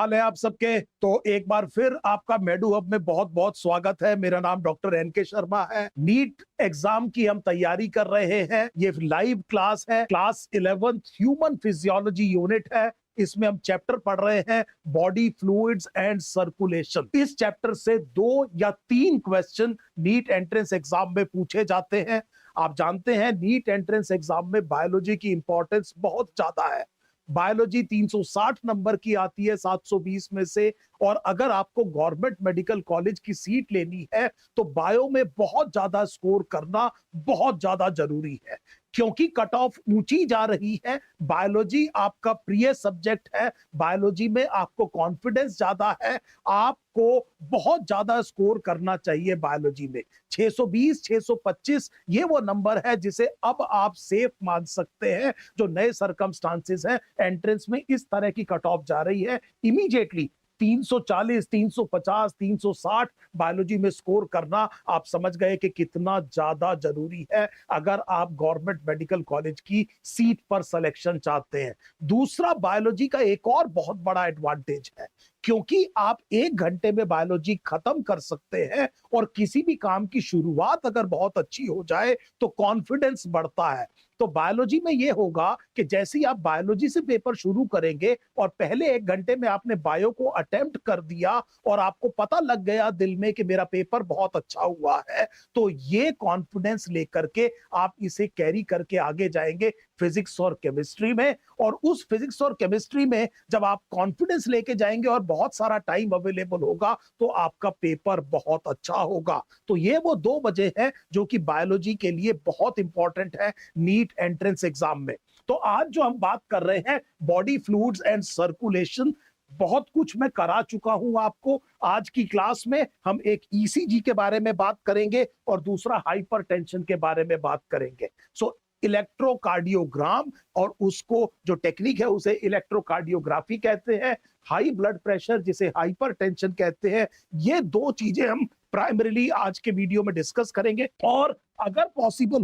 हाल है आप सबके। तो एक बार फिर आपका मेडू हब में बहुत बहुत स्वागत है। मेरा नाम डॉक्टर एनके शर्मा है। नीट एग्जाम की हम तैयारी कर रहे हैं। ये लाइव क्लास है, क्लास 11 ह्यूमन फिजियोलॉजी यूनिट है। इसमें हम चैप्टर पढ़ रहे हैं बॉडी फ्लूइड्स एंड सर्कुलेशन। इस चैप्टर से 2 या 3 क्वेश्चन नीट एंट्रेंस एग्जाम में पूछे जाते हैं। आप जानते हैं नीट एंट्रेंस एग्जाम में बायोलॉजी की इंपॉर्टेंस बहुत ज्यादा है। बायोलॉजी 360 नंबर की आती है 720 में से, और अगर आपको गवर्नमेंट मेडिकल कॉलेज की सीट लेनी है तो बायो में बहुत ज्यादा स्कोर करना बहुत ज्यादा जरूरी है, क्योंकि कट ऑफ ऊंची जा रही है। बायोलॉजी आपका प्रिय सब्जेक्ट है, बायोलॉजी में आपको कॉन्फिडेंस ज्यादा है, आपको बहुत ज्यादा स्कोर करना चाहिए बायोलॉजी में। 620 625 ये वो नंबर है जिसे अब आप सेफ मान सकते हैं। जो नए सरकमस्टांसेस हैं, एंट्रेंस में इस तरह की कट ऑफ जा रही है, इमीडिएटली 340 350 360 बायोलॉजी में स्कोर करना आप समझ गए कि कितना ज्यादा जरूरी है अगर आप गवर्नमेंट मेडिकल कॉलेज की सीट पर सिलेक्शन चाहते हैं। दूसरा, बायोलॉजी का एक और बहुत बड़ा एडवांटेज है, क्योंकि आप 1 घंटे में बायोलॉजी खत्म कर सकते हैं, और किसी भी काम की शुरुआत अगर बहुत अच्छी हो जाए तो कॉन्फिडेंस बढ़ता है। तो बायोलॉजी में यह होगा कि जैसे ही आप बायोलॉजी से पेपर शुरू करेंगे और पहले 1 घंटे में आपने बायो को अटेम्प्ट कर दिया और आपको पता लग गया दिल में कि मेरा पेपर बहुत अच्छा हुआ है, तो ये कॉन्फिडेंस लेकर के आप इसे कैरी करके आगे जाएंगे फिजिक्स और केमिस्ट्री में। और उस फिजिक्स और केमिस्ट्री में जब आप कॉन्फिडेंस लेके जाएंगे और बहुत सारा टाइम अवेलेबल होगा तो आपका पेपर बहुत अच्छा होगा। तो ये वो 2 वजह है जो कि बायोलॉजी के लिए बहुत इंपॉर्टेंट है नीट एंट्रेंस एग्जाम में। तो आज जो हम बात कर रहे हैं बॉडी फ्लूइड्स एंड सर्कुलेशन, बहुत कुछ मैं करा चुका हूं आपको। आज की क्लास में हम एक ईसीजी के बारे में बात करेंगे और दूसरा हाइपरटेंशन के बारे में बात करेंगे। सो इलेक्ट्रोकार्डियोग्राम और उसको जो टेक्निक है उसे इलेक्ट्रोकार्डियोग्राफी कहते हैं। हाई ब्लड प्रेशर जिसे हाइपरटेंशन कहते हैं। ये 2 चीजें हम प्राइमरीली आज के वीडियो में डिस्कस करेंगे, और अगर पॉसिबल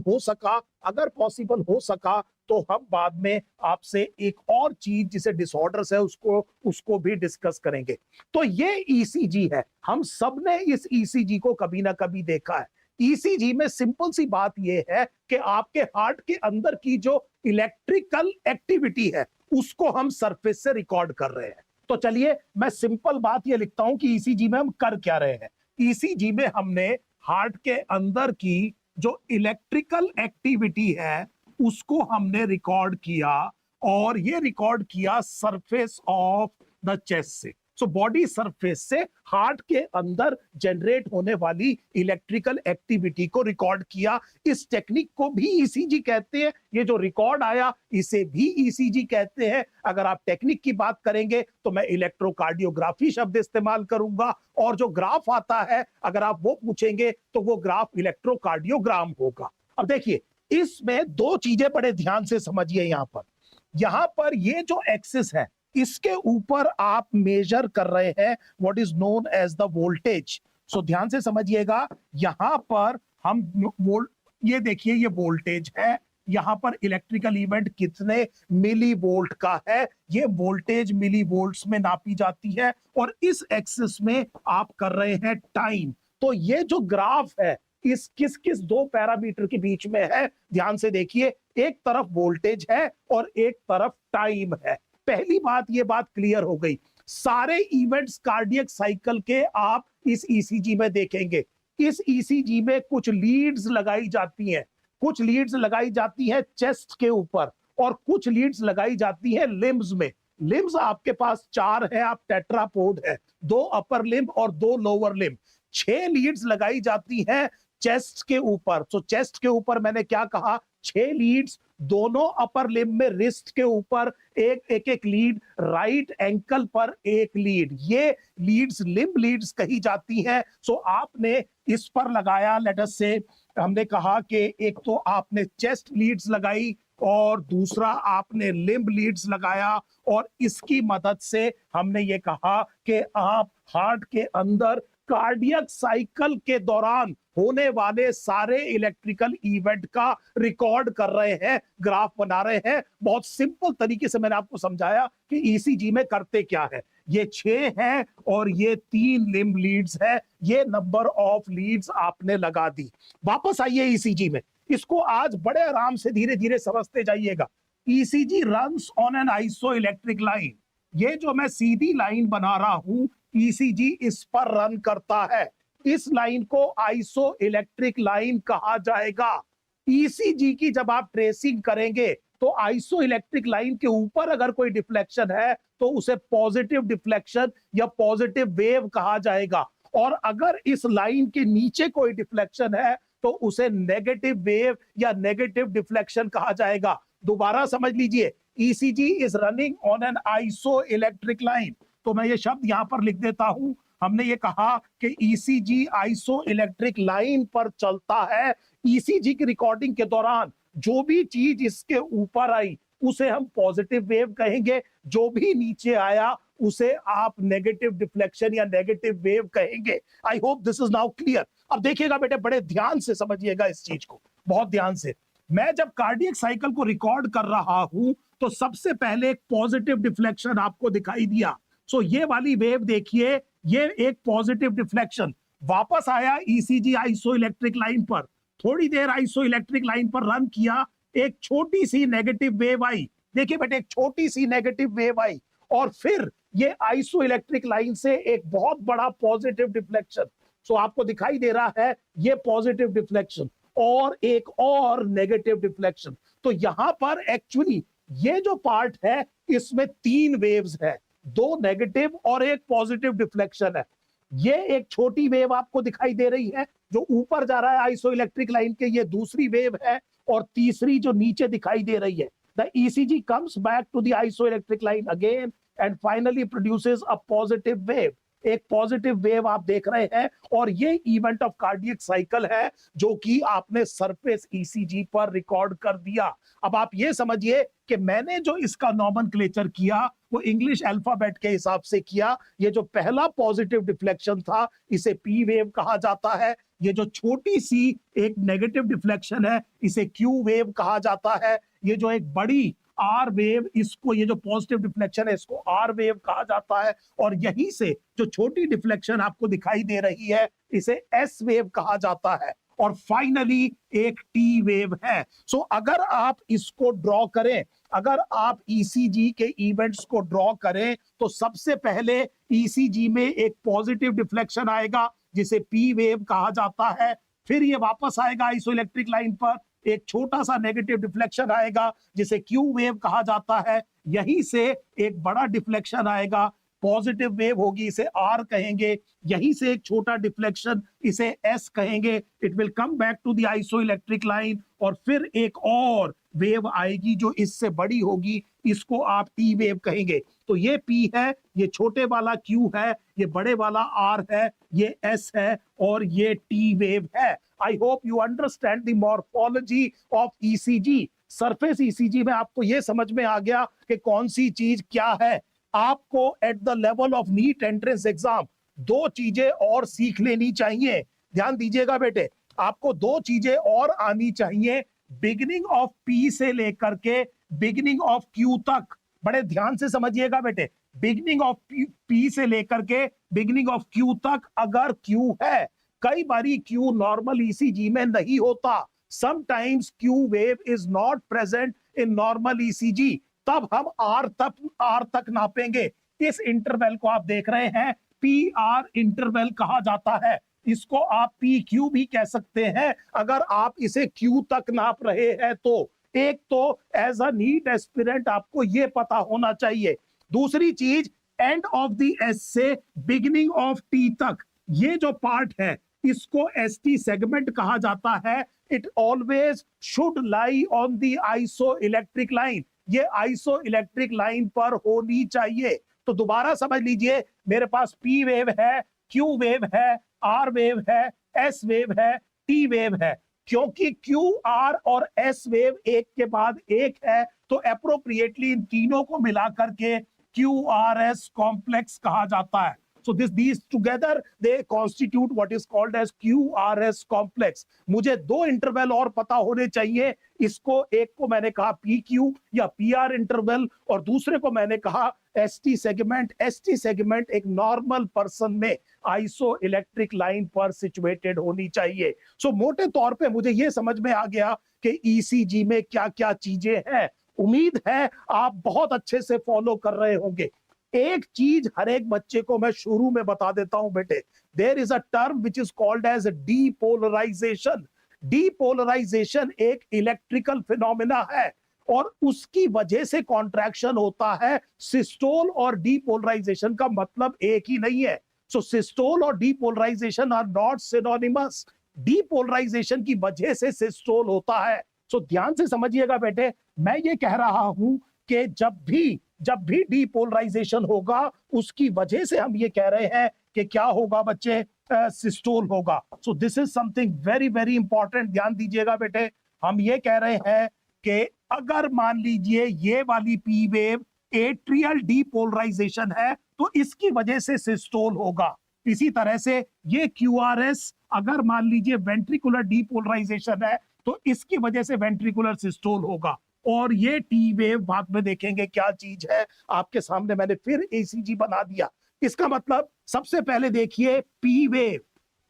हो सका तो हम बाद में आपसे एक और चीज जिसे डिसऑर्डर्स है उसको भी डिस्कस करेंगे। तो ये ईसीजी है, हम सबने इस ईसीजी को कभी ना कभी देखा है। ईसीजी में सिंपल सी बात यह है कि आपके हार्ट के अंदर की जो इलेक्ट्रिकल एक्टिविटी है उसको हम सरफेस से रिकॉर्ड कर रहे हैं। तो चलिए मैं सिंपल बात यह लिखता हूं कि ईसीजी में हम कर क्या रहे हैं। ईसीजी में हमने हार्ट के अंदर की जो इलेक्ट्रिकल एक्टिविटी है उसको हमने रिकॉर्ड किया, और ये रिकॉर्ड किया सरफेस ऑफ द चेस्ट से। सो बॉडी सरफेस से हार्ट के अंदर जनरेट होने वाली इलेक्ट्रिकल एक्टिविटी को रिकॉर्ड किया। इस टेक्निक को भी ईसीजी कहते हैं। ये जो रिकॉर्ड आया इसे भी ईसीजी कहते हैं। अगर आप टेक्निक की बात करेंगे तो मैं इलेक्ट्रोकार्डियोग्राफी शब्द इस्तेमाल करूंगा, और जो ग्राफ आता है अगर आप वो पूछेंगे तो वो ग्राफ इलेक्ट्रोकार्डियोग्राम होगा। अब देखिए, इसमें 2 चीजें बड़े ध्यान से समझिए। यहां पर ये जो एक्सिस है इसके ऊपर आप मेजर कर रहे हैं what is known as the voltage. So ध्यान से समझिएगा, यहां पर हम ये देखिए ये वोल्टेज है, यहां पर इलेक्ट्रिकल इवेंट कितने मिली वोल्ट का है, ये वोल्टेज मिली वोल्ट्स में नापी जाती है, और इस एक्सिस में आप कर रहे हैं टाइम। तो ये जो ग्राफ है इस किस किस 2 पैरामीटर के बीच में है, ध्यान से देखिए। एक तरफ वोल्टेज है और एक तरफ टाइम है। पहली बात, ये बात क्लियर हो गई। सारे इवेंट्स कार्डियक साइकिल के आप इस ईसीजी में देखेंगे। इस ईसीजी में कुछ लीड्स लगाई जाती हैं, कुछ लीड्स लगाई जाती हैं चेस्ट के ऊपर, और कुछ लीड्स लगाई जाती हैं लिम्ब्स में। लिम्ब्स आपके पास 4 है, आप टेट्रापोड है, 2 अपर लिम्ब और 2 लोअर लिम्ब। 6 लीड्स लगाई जाती हैं चेस्ट के ऊपर। तो चेस्ट के ऊपर मैंने क्या कहा, 6 लीड्स, दोनों अपर लिम्ब में, रिस्ट के ऊपर एक लीड, राइट एंकल पर एक लीड। ये लीड्स लिम्ब लीड्स कही जाती हैं। सो आपने इस पर लगाया, लेट अस से हमने कहा कि एक तो आपने चेस्ट लीड्स लगाई और दूसरा आपने लिम्ब लीड्स लगाया, और इसकी मदद से हमने ये कहा कि आप हार्ट के अंदर कार्डियक साइकिल के दौरान होने वाले सारे इलेक्ट्रिकल इवेंट का रिकॉर्ड कर रहे हैं, ग्राफ बना रहे हैं। बहुत सिंपल तरीके से मैंने आपको समझाया कि ईसीजी में करते क्या है। ये 6 है और ये 3 लिम्ब लीड्स है। ये नंबर ऑफ लीड्स आपने लगा दी। वापस आइए ईसीजी में, इसको आज बड़े आराम से धीरे धीरे समझते जाइएगा। ECG runs on an iso electric line. ये जो मैं सीधी लाइन बना रहा हूं, ईसीजी इस पर रन करता है। इस लाइन को आइसो इलेक्ट्रिक लाइन कहा जाएगा। ईसीजी की जब आप ट्रेसिंग करेंगे तो आइसो इलेक्ट्रिक लाइन के ऊपर अगर कोई डिफ्लेक्शन है तो उसे पॉजिटिव डिफ्लेक्शन या पॉजिटिव वेव कहा जाएगा, और अगर इस लाइन के नीचे कोई डिफ्लेक्शन है तो उसे नेगेटिव वेव या नेगेटिव डिफ्लेक्शन कहा जाएगा। दोबारा समझ लीजिए, ECG is running on an iso electric line. तो मैं ये शब्द यहां पर लिख देता हूं। हमने ये कहा कि ईसीजी आइसो इलेक्ट्रिक लाइन पर चलता है। ईसीजी की रिकॉर्डिंग के दौरान जो भी चीज इसके ऊपर आई उसे हम पॉजिटिव वेव कहेंगे, जो भी नीचे आया उसे आप नेगेटिव डिफ्लेक्शन या नेगेटिव वेव कहेंगे। I hope this is now clear. अब देखिएगा बेटे, बड़े ध्यान से समझिएगा इस चीज को, बहुत ध्यान से। मैं जब कार्डियक साइकिल को रिकॉर्ड कर रहा हूं तो सबसे पहले एक पॉजिटिव डिफ्लेक्शन आपको दिखाई दिया। सो ये वाली वेव देखिए, ये एक पॉजिटिव डिफ्लेक्शन वापस आया ईसीजी आइसो इलेक्ट्रिक लाइन पर। थोड़ी देर आइसो इलेक्ट्रिक लाइन पर रन किया, एक छोटी सी नेगेटिव वेव आई। देखिए बेटे, एक छोटी सी नेगेटिव वेव आई और फिर ये आइसो इलेक्ट्रिक लाइन से एक बहुत बड़ा पॉजिटिव डिफ्लेक्शन। सो आपको दिखाई दे रहा है ये पॉजिटिव डिफ्लेक्शन और एक और नेगेटिव डिफ्लेक्शन। तो यहां पर एक्चुअली ये जो पार्ट है इसमें 3 वेव्स है, 2 नेगेटिव और एक पॉजिटिव डिफ्लेक्शन है। ये एक छोटी वेव आपको दिखाई दे रही है जो ऊपर जा रहा है आइसो इलेक्ट्रिक लाइन के, ये दूसरी वेव है, और तीसरी जो नीचे दिखाई दे रही है। The ECG comes back to the isoelectric line again and finally produces a positive wave. एक पॉजिटिव वेव आप देख रहे हैं, और ये इवेंट ऑफ कार्डियक साइकिल है जो कि आपने सरफेस ईसीजी पर रिकॉर्ड कर दिया। अब आप ये समझिए कि मैंने जो इसका नॉमेनक्लेचर किया वो इंग्लिश अल्फाबेट के हिसाब से किया। ये जो पहला पॉजिटिव डिफ्लेक्शन था इसे पी वेव कहा जाता है। ये जो छोटी सी एक नेगेटिव डिफ्लेक्शन है इसे क्यू वेव कहा जाता है। ये जो एक बड़ी आर वेव, इसको, ये जो पॉजिटिव डिफ्लेक्शन है इसको आर वेव कहा जाता है, और यहीं से जो छोटी डिफ्लेक्शन आपको दिखाई दे रही है इसे एस वेव कहा जाता है, और फाइनली एक टी वेव है। सो अगर आप इसको ड्रॉ करें, अगर आप ईसीजी के इवेंट्स को ड्रॉ करें तो सबसे पहले ईसीजी में एक पॉजिटिव डिफ्लेक्शन आएगा जिसे पी वेव कहा जाता है। फिर ये वापस आएगा आइसो इलेक्ट्रिक लाइन पर, एक छोटा सा नेगेटिव डिफ्लेक्शन आएगा जिसे क्यू वेव कहा जाता है। यहीं से एक बड़ा डिफ्लेक्शन आएगा, पॉजिटिव वेव होगी, इसे आर कहेंगे। यहीं से एक छोटा डिफ्लेक्शन, इसे एस कहेंगे। It will come back to the isoelectric line, और फिर एक और वेव आएगी जो इससे बड़ी होगी, इसको आप टी वेव कहेंगे। तो ये पी है, ये छोटे वाला क्यू है, ये बड़े वाला आर है, ये एस है, और ये टी वेव है। I hope you understand the morphology of ECG. Surface ECG में आपको ये समझ में आ गया कि कौन सी चीज क्या है। आपको at the level of NEET entrance exam 2 चीजें और सीख लेनी चाहिए। ध्यान दीजिएगा बेटे, आपको 2 चीजें और आनी चाहिए, बिगिनिंग ऑफ पी से लेकर के बिगिनिंग ऑफ क्यू तक। बड़े ध्यान से समझिएगा बेटे, बिगिनिंग ऑफ पी से लेकर के बिगिनिंग ऑफ क्यू तक अगर क्यू है, कई बारी क्यू नॉर्मल ईसीजी में नहीं होता। Sometimes Q wave is not present in normal ECG, तब हम आर तक नापेंगे। इस इंटरवल को आप देख रहे हैं, पी आर इंटरवल कहा जाता है। इसको आप पी क्यू भी कह सकते हैं अगर आप इसे क्यू तक नाप रहे हैं तो। एक तो एज अ नीट एस्पिरेंट आपको ये पता होना चाहिए। दूसरी चीज, एंड ऑफ द एस से बिगिनिंग ऑफ टी तक, ये जो पार्ट है इसको एस टी सेगमेंट कहा जाता है। It always should lie on the isoelectric line, ये आइसो इलेक्ट्रिक लाइन पर होनी चाहिए। तो दोबारा समझ लीजिए, मेरे पास पी वेव है, क्यू वेव है, आर वेव है, एस वेव है, टी वेव है। क्योंकि क्यू आर और एस वेव एक के बाद एक है तो एप्रोप्रिएटली इन तीनों को मिलाकर के क्यू आर एस कॉम्प्लेक्स कहा जाता है। So these together they constitute what is called as QRS complex. मुझे दो इंटरवल और पता होने चाहिए, इसको एक को मैंने कहा PQ या PR इंटरवल और दूसरे को मैंने कहा ST सेगमेंट. ST सेगमेंट एक नॉर्मल पर्सन में आइसो इलेक्ट्रिक लाइन पर सिचुएटेड होनी चाहिए. सो मोटे तौर पे मुझे ये समझ में आ गया कि ECG में क्या क्या चीजें हैं. उम्मीद है आप बहुत अच्छे से फॉलो कर रहे होंगे. एक चीज हर एक बच्चे को मैं शुरू में बता देता हूं बेटे. There is a term which is called as depolarisation. Depolarisation एक इलेक्ट्रिकल फिनोमेना है और उसकी वजह से कॉन्ट्रैक्शन होता है. सिस्टोल और डीपोलराइजेशन का मतलब एक ही नहीं है. सो सिस्टोल और depolarisation are not synonymous. Depolarisation की वजह से सिस्टोल होता है. सो ध्यान से समझिएगा बेटे, मैं ये कह रहा हूं कि जब भी डीपोलराइजेशन होगा उसकी वजह से हम ये कह रहे हैं कि क्या होगा बच्चे, सिस्टोल होगा. सो this is something very very important. ध्यान दीजिएगा बेटे, हम ये कह रहे हैं कि अगर मान लीजिए ये वाली पी वेव एट्रियल डीपोलराइजेशन है तो इसकी वजह से सिस्टोल होगा. इसी तरह से ये QRS अगर मान लीजिए वेंट्रिकुलर डीपोलराइजेशन है तो इसकी वजह से वेंट्रिकुलर सिस्टोल होगा. और ये टी वेव बाद में देखेंगे क्या चीज है. आपके सामने मैंने फिर ECG बना दिया. इसका मतलब सबसे पहले देखिए पी वेव.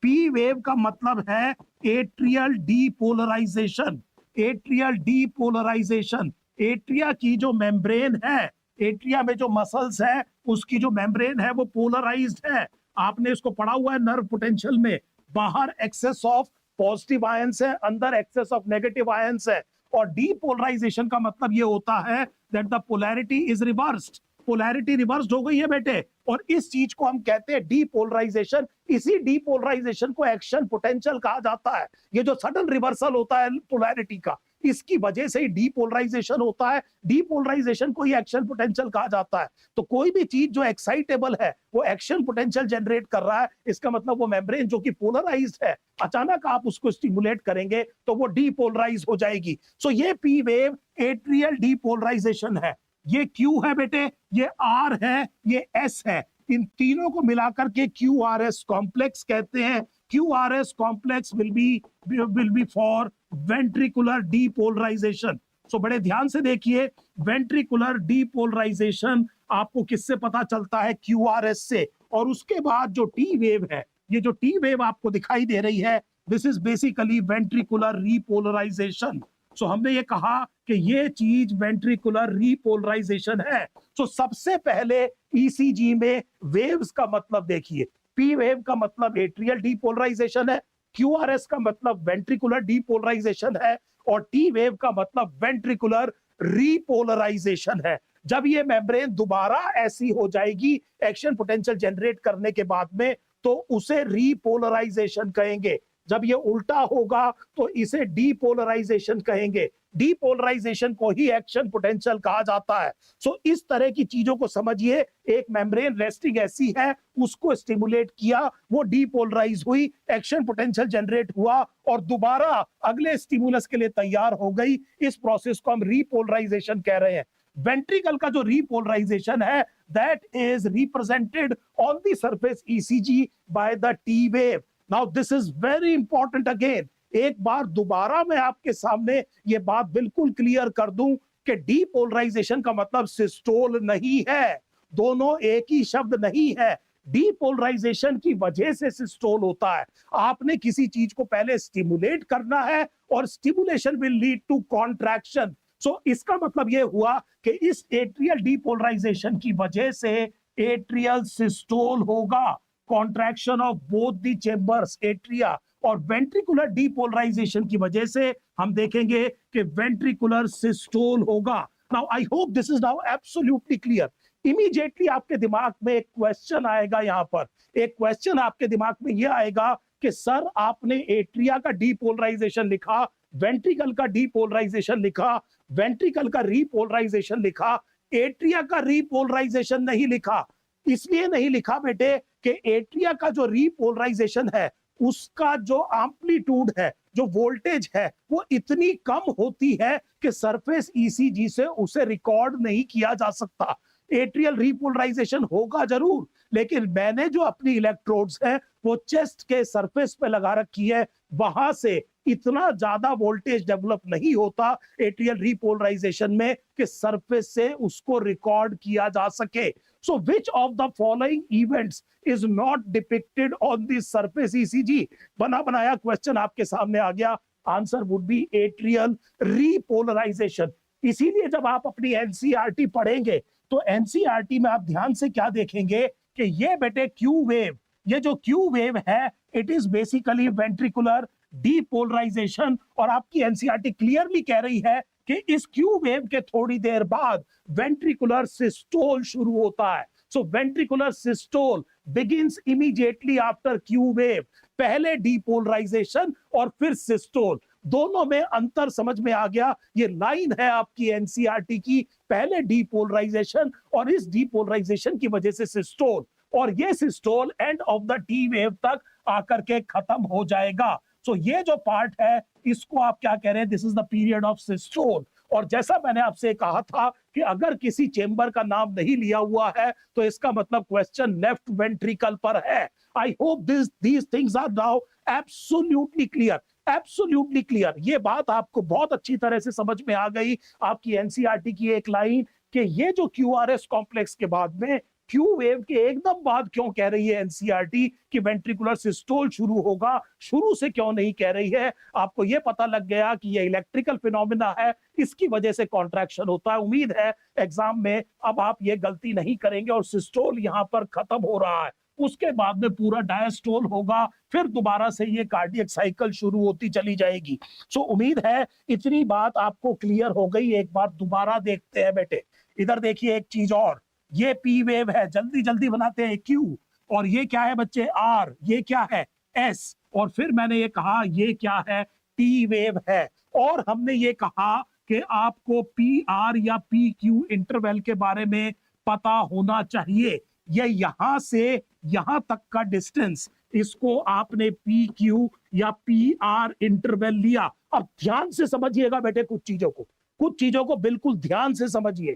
पी वेव का मतलब है atrial depolarisation. Atrial depolarisation, atria की जो मेम्ब्रेन है, एट्रिया में जो मसल्स है उसकी जो मेम्ब्रेन है वो पोलराइज्ड है. आपने इसको पढ़ा हुआ है नर्व पोटेंशियल में. बाहर एक्सेस ऑफ पॉजिटिव आयंस है, अंदर एक्सेस ऑफ नेगेटिव आयंस है. और डीपोलराइजेशन का मतलब ये होता है that the polarity is reversed. Polarity reversed हो गई है बेटे और इस चीज को हम कहते हैं डीपोलराइजेशन. इसी डीपोलराइजेशन को एक्शन पोटेंशियल कहा जाता है. ये जो सडन रिवर्सल होता है पोलैरिटी का, इसकी वजह से ही डीपोलराइजेशन होता है. डीपोलराइजेशन को ही एक्शन पोटेंशियल कहा जाता है. तो कोई भी चीज जो एक्साइटेबल है वो एक्शन पोटेंशियल जनरेट कर रहा है, इसका मतलब वो मेम्ब्रेन जो कि पोलराइज्ड है, अचानक आप उसको स्टिमुलेट करेंगे तो वो डीपोलराइज हो जाएगी. सो ये पी वेव एट्रियल डीपोलराइजेशन है. ये Q है बेटे, ये R है, ये S है. इन तीनों को मिलाकर के QRS कॉम्प्लेक्स कहते हैं. QRS complex will be for ventricular depolarisation. So बड़े ध्यान से देखिए, वेंट्रिकुलर डीपोलराइजेशन आपको किससे पता चलता है? QRS से. और उसके बाद जो टी वेव है, ये जो टी वेव आपको दिखाई दे रही है, this is basically ventricular repolarization. So हमने ये कहा कि ये चीज वेंट्रिकुलर रीपोलराइजेशन है. सो सबसे पहले ECG में वेव्स का मतलब देखिए. पी वेव का मतलब एट्रियल डीपोलराइजेशन है, QRS का मतलब वेंट्रिकुलर डीपोलराइजेशन है और टी वेव का मतलब वेंट्रिकुलर रीपोलराइजेशन है. जब ये मेम्ब्रेन दोबारा ऐसी हो जाएगी एक्शन पोटेंशियल जनरेट करने के बाद में, तो उसे रीपोलराइजेशन कहेंगे. जब ये उल्टा होगा तो इसे डीपोलराइजेशन कहेंगे. डीपोलराइजेशन को ही एक्शन पोटेंशियल कहा जाता है. सो इस तरह की चीजों को समझिए. एक मेम्ब्रेन रेस्टिंग ऐसी है, उसको स्टिमुलेट किया, वो डीपोलराइज हुई, एक्शन पोटेंशियल जनरेट हुआ और दोबारा अगले स्टिमुलस के लिए तैयार हो गई. इस प्रोसेस को हम रीपोलराइजेशन कह रहे हैं. वेंट्रिकल का जो रीपोलराइजेशन है, that is represented on the surface ECG by the T wave. Now this is very important again. एक बार दोबारा मैं आपके सामने ये बात बिल्कुल क्लियर कर दूं कि डीपोलराइजेशन का मतलब सिस्टोल नहीं है. दोनों एक ही शब्द नहीं है. डीपोलराइजेशन की वजह से सिस्टोल होता है. आपने किसी चीज को पहले स्टिमुलेट करना है और stimulation will lead to contraction. So इसका मतलब ये हुआ कि इस एट्रियल डीपोलराइजेशन की वजह से एट्रियल सिस्टोल होगा. Contraction of both the chambers, atria. और वेंट्रिकुलर डीपोलराइजेशन की वजह से हम देखेंगे कि वेंट्रिकुलर सिस्टोल होगा. Now I hope this is now absolutely clear. Immediately आपके दिमाग में एक क्वेश्चन आएगा. यहाँ पर एक क्वेश्चन आपके दिमाग में यह आएगा कि सर आपने एट्रिया का डीपोलराइजेशन लिखा, वेंट्रिकल का डीपोलराइजेशन लिखा, वेंट्रिकल का रीपोलराइजेशन लिखा, एट्रिया का रीपोलराइजेशन नहीं लिखा. इसलिए नहीं लिखा बेटे कि एट्रिया का जो रीपोलराइजेशन है उसका जो एम्पलीट्यूड है, जो वोल्टेज है, वो इतनी कम होती है कि सरफेस ECG से उसे रिकॉर्ड नहीं किया जा सकता. एट्रियल रीपोलराइजेशन होगा जरूर, लेकिन मैंने जो अपनी इलेक्ट्रोड्स है वो चेस्ट के सरफेस पे लगा रखी है, वहां से इतना ज्यादा वोल्टेज डेवलप नहीं होता एट्रियल रीपोलराइजेशन में कि सरफेस से उसको रिकॉर्ड किया जा सके। So which of the following events is not depicted on the surface ECG? बना बनाया क्वेश्चन आपके सामने आ गया, answer would be atrial repolarization. इसीलिए जब आप अपनी एनसीईआरटी पढ़ेंगे तो एनसीईआरटी में आप ध्यान से क्या देखेंगे कि ये बेटे क्यू वेव, ये जो क्यू वेव है it is basically ventricular depolarisation, और आपकी एनसीईआरटी क्लियरली कह रही है कि इस क्यू वेव के थोड़ी देर बाद वेंट्रिकुलर सिस्टोल शुरू होता है। So ventricular systole begins immediately after Q wave, पहले डीपोलराइजेशन और फिर सिस्टोल, दोनों में अंतर समझ में आ गया। ये लाइन है आपकी एनसीईआरटी की, पहले डीपोलराइजेशन और इस डीपोलराइजेशन की वजह से सिस्टोल, और ये systole end of the T wave तक आकर के खत्म हो जाएगा। सो ये जो पार्ट है इसको आप क्या कह रहे हैं, this is the period of systole. और जैसा मैंने आपसे कहा था कि अगर किसी चेंबर का नाम नहीं लिया हुआ है तो इसका मतलब क्वेश्चन लेफ्ट वेंट्रिकल पर है। I hope these things are now absolutely clear, absolutely clear. ये बात आपको बहुत अच्छी तरह से समझ में आ गई आपकी एनसीईआरटी की एक लाइन कि ये जो क्यूआरएस कॉम्प्लेक्स के बाद में क्यू वेव के एकदम बाद क्यों कह रही है एनसीईआरटी कि वेंट्रिकुलर सिस्टोल शुरू होगा, शुरू से क्यों नहीं कह रही है। आपको ये पता लग गया कि ये इलेक्ट्रिकल फिनोमिना है, इसकी वजह से कॉन्ट्रैक्शन होता है। उम्मीद है एग्जाम में अब आप ये गलती नहीं करेंगे और सिस्टोल यहाँ पर खत्म हो रहा है, उसके बाद में पूरा डायस्टोल होगा, फिर दोबारा से ये कार्डियक साइकिल शुरू होती चली जाएगी। सो उम्मीद है इतनी बात आपको क्लियर हो गई। एक बार दोबारा देखते हैं बेटे, इधर देखिए एक चीज और, ये पी वेव है, जल्दी जल्दी बनाते हैं क्यू, और ये क्या है बच्चे आर, ये क्या है एस, और फिर मैंने ये कहा ये क्या है टी वेव है, और हमने ये कहा कि आपको पी आर या पी क्यू इंटरवल के बारे में पता होना चाहिए। ये यहां से यहां तक का डिस्टेंस, इसको आपने पी क्यू या पी आर इंटरवल लिया। अब ध्यान से समझिएगा बेटे कुछ चीजों को बिल्कुल ध्यान से समझिए।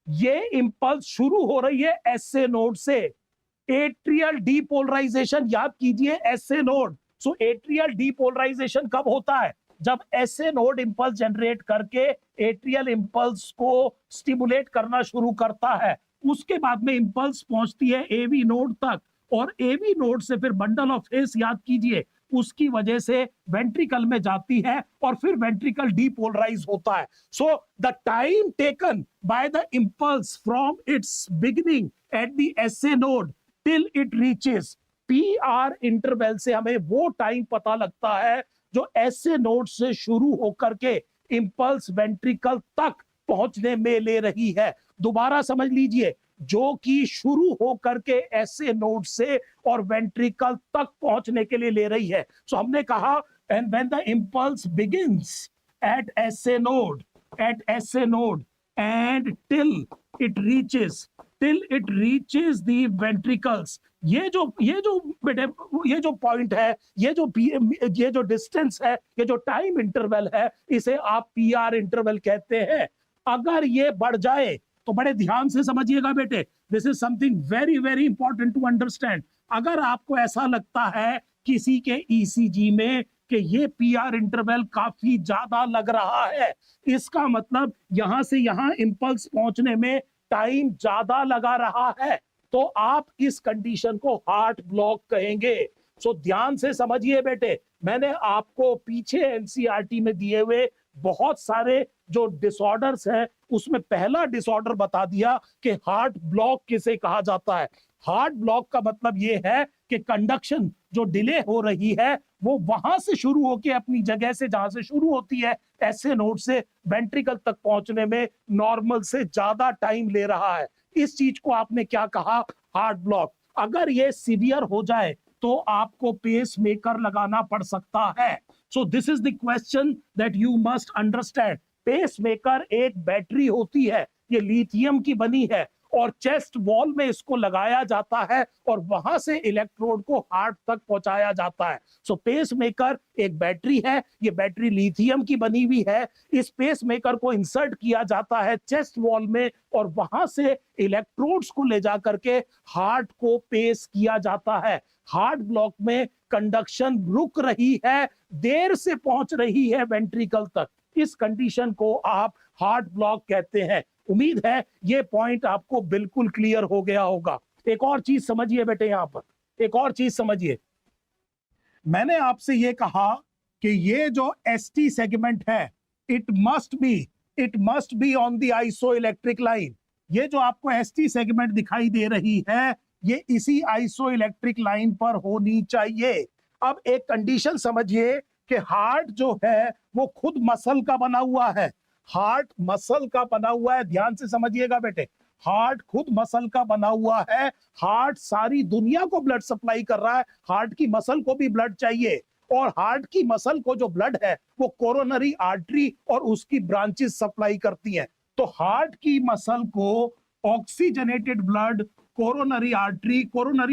ये इंपल्स शुरू हो रही है एसए नोड से, एट्रियल डीपोलराइजेशन याद कीजिए एसए नोड। सो एट्रियल डीपोलराइजेशन कब होता है, जब एसए नोड इंपल्स जनरेट करके एट्रियल इंपल्स को स्टिमुलेट करना शुरू करता है। उसके बाद में इंपल्स पहुंचती है एवी नोड तक, और एवी नोड से फिर बंडल ऑफ हेस याद कीजिए, उसकी वजह से वेंट्रिकल में जाती है और फिर वेंट्रिकल डीपोलराइज होता है। So the time taken by the impulse from its beginning at the SA node till it reaches P R interval से हमें वो टाइम पता लगता है जो एसए नोड से शुरू होकर के इंपल्स वेंट्रिकल तक पहुंचने में ले रही है। दोबारा समझ लीजिए, जो कि शुरू होकर के एसए नोड से और वेंट्रिकल तक पहुंचने के लिए ले रही है। सो हमने कहा and when the impulse begins at SA node and till it reaches the ventricles, ये जो पॉइंट है, ये जो डिस्टेंस है, ये जो टाइम इंटरवल है, इसे आप पीआर इंटरवल कहते हैं। अगर ये बढ़ जाए तो बड़े ध्यान से समझिएगा बेटे, this is something very very important to understand. अगर आपको ऐसा लगता है किसी के ईसीजी में कि ये पीआर इंटरवल काफी ज्यादा लग रहा है, इसका मतलब यहां से यहां इंपल्स पहुंचने में टाइम ज्यादा लगा रहा है, तो आप इस कंडीशन को हार्ट ब्लॉक कहेंगे। सो ध्यान से समझिए बेटे, मैंने आपको पीछे एनसीईआरटी में दिए हुए बहुत सारे जो डिसऑर्डर्स हैं उसमें पहला डिसऑर्डर बता दिया कि हार्ट ब्लॉक किसे कहा जाता है। हार्ट ब्लॉक का मतलब ये है कि कंडक्शन जो डिले हो रही है वो वहां से शुरू होकर अपनी जगह से, जहां से शुरू होती है एसए नोड से, वेंट्रिकल तक पहुंचने में नॉर्मल से ज्यादा टाइम ले रहा है। इस चीज को आपने क्या कहा, हार्ट ब्लॉक। अगर ये सीवियर हो जाए तो आपको पेस मेकर लगाना पड़ सकता है। So this is the question that you must understand. Pacemaker एक बैटरी होती है, ये लिथियम की बनी है, और चेस्ट वॉल में इसको लगाया जाता है और वहां से इलेक्ट्रोड को हार्ट तक पहुंचाया जाता है। सो पेस मेकर एक बैटरी है, ये बैटरी लिथियम की बनी हुई है। इस पेस मेकर को इंसर्ट किया जाता है चेस्ट वॉल में और वहां से इलेक्ट्रोड्स को ले जाकर के हार्ट को पेस किया जाता है। हार्ट ब्लॉक में कंडक्शन रुक रही है, देर से पहुंच रही है वेंट्रिकल तक, इस कंडीशन को आप हार्ट ब्लॉक कहते हैं। उम्मीद है ये पॉइंट आपको बिल्कुल क्लियर हो गया होगा। एक और चीज समझिए बेटे, यहां पर एक और चीज समझिए। मैंने आपसे ये कहा कि ये जो एसटी सेगमेंट है, it must be on the isoelectric line. ये जो आपको एसटी सेगमेंट दिखाई दे रही है, ये इसी आइसोइलेक्ट्रिक लाइन पर होनी चाहिए। अब एक कंडीशन समझिए कि हार्ट जो है वो खुद मसल का बना हुआ है। हार्ट मसल का बना हुआ है, ध्यान से समझिएगा बेटे, हार्ट खुद मसल का बना हुआ है। हार्ट सारी दुनिया को ब्लड सप्लाई कर रहा है, हार्ट की मसल को भी ब्लड चाहिए और हार्ट की मसल को जो ब्लड है वो कोरोनरी आर्टरी और उसकी ब्रांचेस सप्लाई करती हैं। तो हार्ट की मसल को oxygenated blood coronary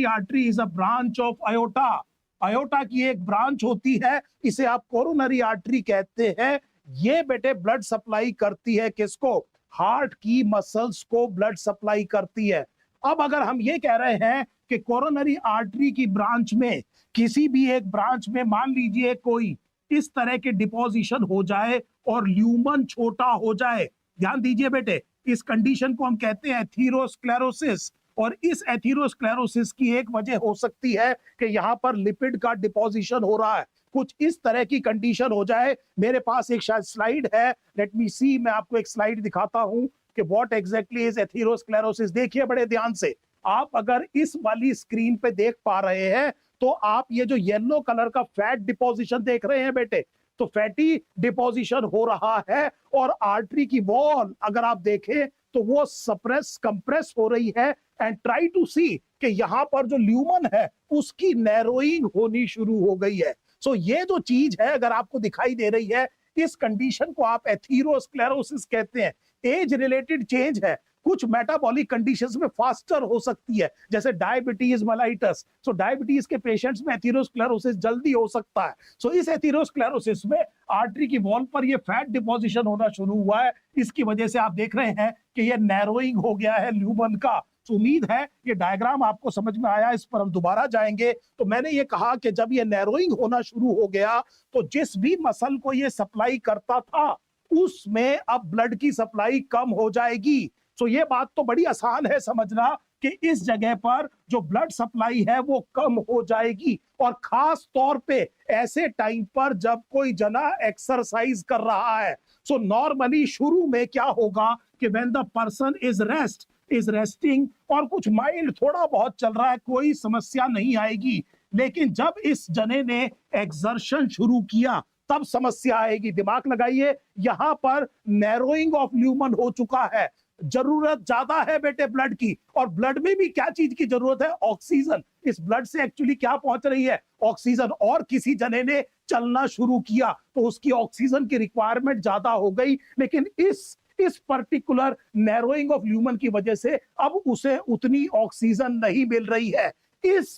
artery is a branch of iota. Iota की एक ब्रांच होती है, इसे आप कोरोनरी आर्टरी कहते हैं। ये बेटे ब्लड सप्लाई करती है किसको? हार्ट की मसल्स को ब्लड सप्लाई करती है। अब अगर हम ये कह रहे हैं कि कोरोनरी आर्टरी की ब्रांच में, किसी भी एक ब्रांच में मान लीजिए कोई इस तरह के डिपोजिशन हो जाए और ल्यूमन छोटा हो जाए, ध्यान दीजिए बेटे, इस कंडीशन को हम कहते हैं एथेरोस्क्लेरोसिस। और इस एथेरोस्क्लेरोसिस की एक वजह हो सकती है कि यहाँ पर लिपिड का डिपोजिशन हो रहा है। कुछ इस तरह की कंडीशन हो जाए। मेरे पास एक शायद स्लाइड है, लेट मी सी, मैं आपको एक स्लाइड दिखाता हूं कि व्हाट एग्जैक्टली इज एथेरोस्क्लेरोसिस। देखिए बड़े ध्यान से, आप अगर इस वाली स्क्रीन पे देख पा रहे हैं तो आप ये जो येलो कलर का फैट डिपोजिशन देख रहे हैं बेटे, तो फैटी डिपोजिशन हो रहा है और आर्टरी की वॉल अगर आप देखें तो वो कंप्रेस हो रही है। एंड ट्राई टू सी कि यहाँ पर जो ल्यूमन है उसकी नैरोइंग होनी शुरू हो गई है। सो ये जो चीज है अगर आपको दिखाई दे रही है, इस कंडीशन को आप एथेरोस्क्लेरोसिस कहते हैं। एज रिलेटेड चेंज है, कुछ मेटाबॉलिक कंडीशंस में फास्टर हो सकती है, जैसे डायबिटीज मेलाइटस। सो डायबिटीज के पेशेंट्स में एथेरोस्क्लेरोसिस जल्दी हो सकता है। सो इस एथेरोस्क्लेरोसिस में आर्टरी की वॉल पर ये फैट डिपोजिशन होना शुरू हुआ है, इसकी वजह से आप देख रहे हैं कि ये नैरोइंग हो गया है ल्यूमन का। उम्मीद है ये डायग्राम आपको समझ में आया, इस पर हम दोबारा जाएंगे। तो मैंने ये कहा कि जब ये नैरोइंग होना शुरू हो गया तो जिस भी मसल को ये सप्लाई करता था उसमें अब ब्लड की सप्लाई कम हो जाएगी। तो ये बात तो बड़ी आसान है समझना कि इस जगह पर जो ब्लड सप्लाई है वो कम हो जाएगी। और खास तौर पे ऐसे टाइम पर जब कोई जना एक्सरसाइज कर रहा है। सो नॉर्मली शुरू में क्या होगा कि when the person is resting और कुछ माइल्ड थोड़ा बहुत चल रहा है, कोई समस्या नहीं आएगी। लेकिन जब इस जने ने एक्सर्शन शुरू किया तब समस्या आएगी। दिमाग लगाइए, यहां पर नैरोइंग ऑफ ल्यूमन हो चुका है। जरूरत ज्यादा है बेटे ब्लड की, और ब्लड में भी क्या चीज की जरूरत है? ऑक्सीजन। इस ब्लड से एक्चुअली क्या पहुंच रही है? ऑक्सीजन। और किसी जने ने चलना शुरू किया तो उसकी ऑक्सीजन की रिक्वायरमेंट ज्यादा हो गई। लेकिन इस पर्टिकुलर नैरोइंग ऑफ ल्यूमन की वजह से अब उसे उतनी ऑक्सीजन नहीं मिल रही है। इस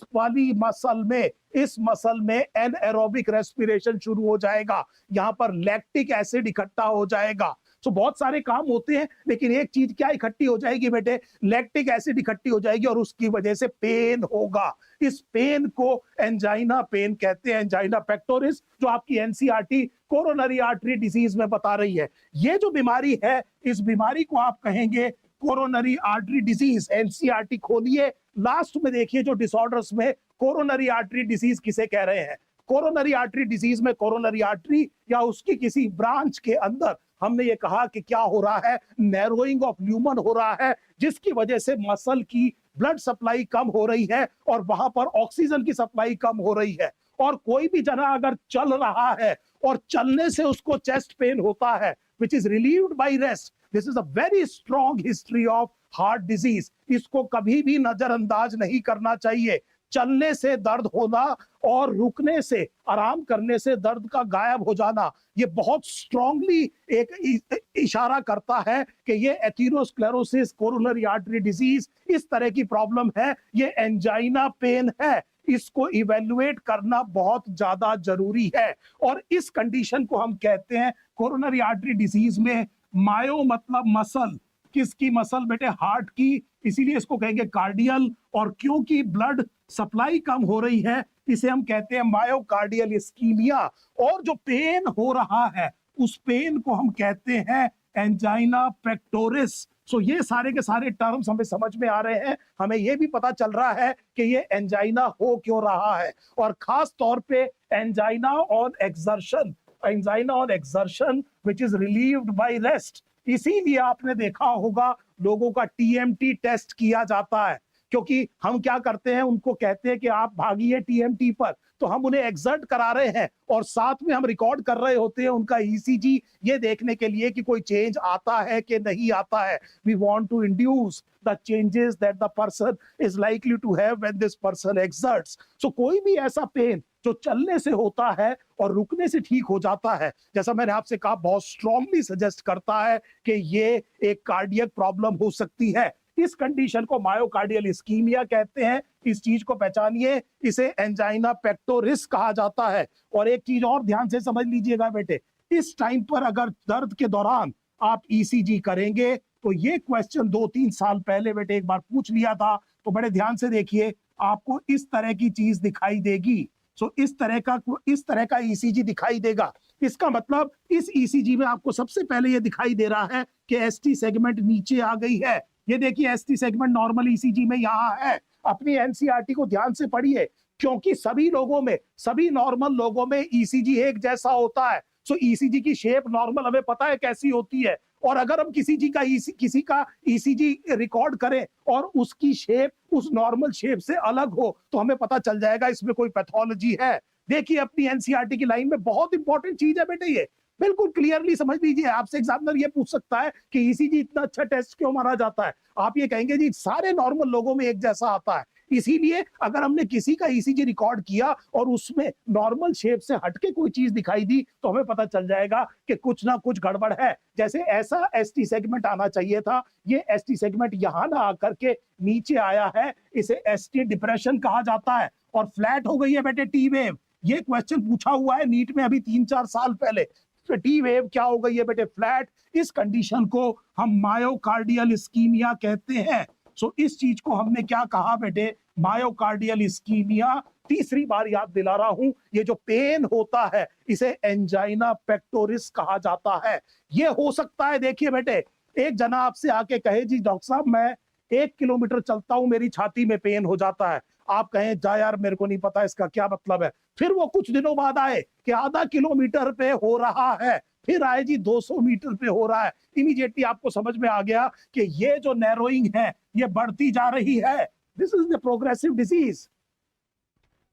मसल में एनएरोबिक रेस्पिरेशन शुरू हो जाएगा, यहां पर लैक्टिक एसिड इकट्ठा हो जाएगा। तो बहुत सारे काम होते हैं, लेकिन एक चीज क्या इकट्ठी हो जाएगी बेटे? लैक्टिक एसिड इकट्ठी हो जाएगी और उसकी वजह से पेन होगा। इस पेन को एंजाइना पेन कहते हैं, एंजाइना पेक्टोरिस, जो आपकी एनसीईआरटी कोरोनरी आर्टरी डिजीज में बता रही है। ये जो बीमारी है, इस बीमारी को आप कहेंगे कोरोनरी आर्टरी डिजीज। एनसीईआरटी खोलिए, लास्ट में देखिए जो डिसऑर्डर्स में कोरोनरी आर्टरी डिजीज किसे कह रहे हैं। कोरोनरी आर्टरी डिजीज में कोरोनरी आर्टरी या उसकी किसी ब्रांच के अंदर हमने ये कहा कि क्या हो रहा है? नैरोइंग ऑफ ल्यूमन हो रहा है, जिसकी वजह से मसल की ब्लड सप्लाई कम हो रही है और वहां पर ऑक्सीजन की सप्लाई कम हो रही है। और कोई भी जना अगर चल रहा है और चलने से उसको चेस्ट पेन होता है, which is relieved by rest, this is a very strong history of heart disease. इसको कभी भी नजरअंदाज नहीं करना चाहिए। चलने से दर्द होना और रुकने से, आराम करने से दर्द का गायब हो जाना, ये बहुत स्ट्रांगली एक इशारा करता है कि ये एथेरोस्क्लेरोसिस, कोरोनरी आर्टरी डिजीज, इस तरह की प्रॉब्लम है, ये एंजाइना पेन है। इसको इवेल्युएट करना बहुत ज्यादा जरूरी है। और इस कंडीशन को हम कहते हैं कोरोनरी आर्टरी डिजीज में, मायो मतलब मसल, किसकी मसल बेटे? हार्ट की, इसीलिए इसको कहेंगे कार्डियल। और क्योंकि ब्लड सप्लाई कम हो रही है, इसे हम कहते हैं मायोकार्डियल इस्कीमिया। और जो पेन हो रहा है उस पेन को हम कहते हैं एंजाइना पेक्टोरिस। सो ये सारे के सारे टर्म्स हमें समझ में आ रहे हैं। हमें ये भी पता चल रहा है कि ये एंजाइना हो क्यों रहा है। और खास तौर पे angina on exertion, angina on exertion which is relieved by rest. इसीलिए आपने देखा होगा लोगों का टीएमटी टेस्ट किया जाता है, क्योंकि हम क्या करते हैं, उनको कहते हैं कि आप भागिए टीएमटी पर, तो हम उन्हें एक्सर्ट करा रहे हैं और साथ में हम रिकॉर्ड कर रहे होते हैं उनका ईसीजी, ये देखने के लिए कि कोई चेंज आता है कि नहीं आता है। We want to induce the changes that the person is likely to have when this person exerts. So कोई भी ऐसा पेन जो चलने से होता है और रुकने से ठीक हो जाता है, जैसा मैंने आपसे कहा, बहुत स्ट्रांगली सजेस्ट करता है कि ये एक कार्डियक प्रॉब्लम हो सकती है। इस कंडीशन को मायोकार्डियल इस्कीमिया कहते हैं। इस चीज को पहचानिए, इसे एंजाइना पेक्टोरिस कहा जाता है। और एक चीज और ध्यान से समझ लीजिएगा बेटे, इस टाइम पर अगर दर्द के दौरान आप ईसीजी करेंगे, तो ये क्वेश्चन 2-3 साल पहले बेटे एक बार पूछ लिया था, तो बड़े ध्यान से देखिए, आपको इस तरह की चीज दिखाई देगी। सो इस तरह का ईसीजी दिखाई देगा। इसका मतलब इस ईसीजी में आपको सबसे पहले ये दिखाई दे रहा है कि एसटी सेगमेंट नीचे आ गई है। ये देखिए एसटी सेगमेंट नॉर्मल ईसीजी में यहाँ है। अपनी एनसीईआरटी को ध्यान से पढ़िए, क्योंकि सभी लोगों में, सभी नॉर्मल लोगों में ईसीजी एक जैसा होता है। सो ईसीजी की शेप नॉर्मल हमें पता है कैसी होती है। और अगर हम किसी का ईसीजी रिकॉर्ड करें और उसकी शेप उस नॉर्मल शेप से अलग हो, तो हमें पता चल जाएगा इसमें कोई पैथोलॉजी है। देखिए अपनी एनसीईआरटी की लाइन में बहुत इंपॉर्टेंट चीज है बेटे, ये बिल्कुल क्लियरली समझ लीजिए। आपसे एग्जामिनर ये पूछ सकता है कि ईसीजी इतना अच्छा टेस्ट क्यों माना जाता है, आप ये कहेंगे जी सारे नॉर्मल लोगों में एक जैसा आता है। इसीलिए अगर हमने किसी का ईसीजी रिकॉर्ड किया और उसमें नॉर्मल शेप से हटके कोई चीज दिखाई दी, तो हमें पता चल जाएगा कि कुछ ना कुछ गड़बड़ है। जैसे ऐसा एसटी सेगमेंट आना चाहिए था, ये एसटी सेगमेंट यहां ना आकर के नीचे आया है, इसे एसटी डिप्रेशन कहा जाता है। और फ्लैट हो गई है बेटे टी वेव। ये क्वेश्चन पूछा हुआ है नीट में अभी 3-4 साल पहले। टी वेव क्या हो गई है बेटे? फ्लैट। इस कंडीशन को हम मायोकार्डियल इस्कीमिया कहते हैं। सो इस चीज को हमने क्या कहा बेटे? Myocardial ischaemia. तीसरी बार याद दिला रहा हूं, ये जो पेन होता है इसे एंजाइना पेक्टोरिस कहा जाता है। ये हो सकता है, देखिए बेटे, एक जना आपसे आके कहे जी डॉक्टर साहब मैं 1 किलोमीटर चलता हूं, मेरी छाती में पेन हो जाता है। आप कहें जा यार मेरे को नहीं पता इसका क्या मतलब है। फिर वो कुछ दिनों बाद आए कि आधा किलोमीटर पे हो रहा है, फिर आए जी 200 मीटर पे हो रहा है। इमीडिएटली आपको समझ में आ गया कि ये जो नैरोइंग है ये बढ़ती जा रही है। This is the progressive disease.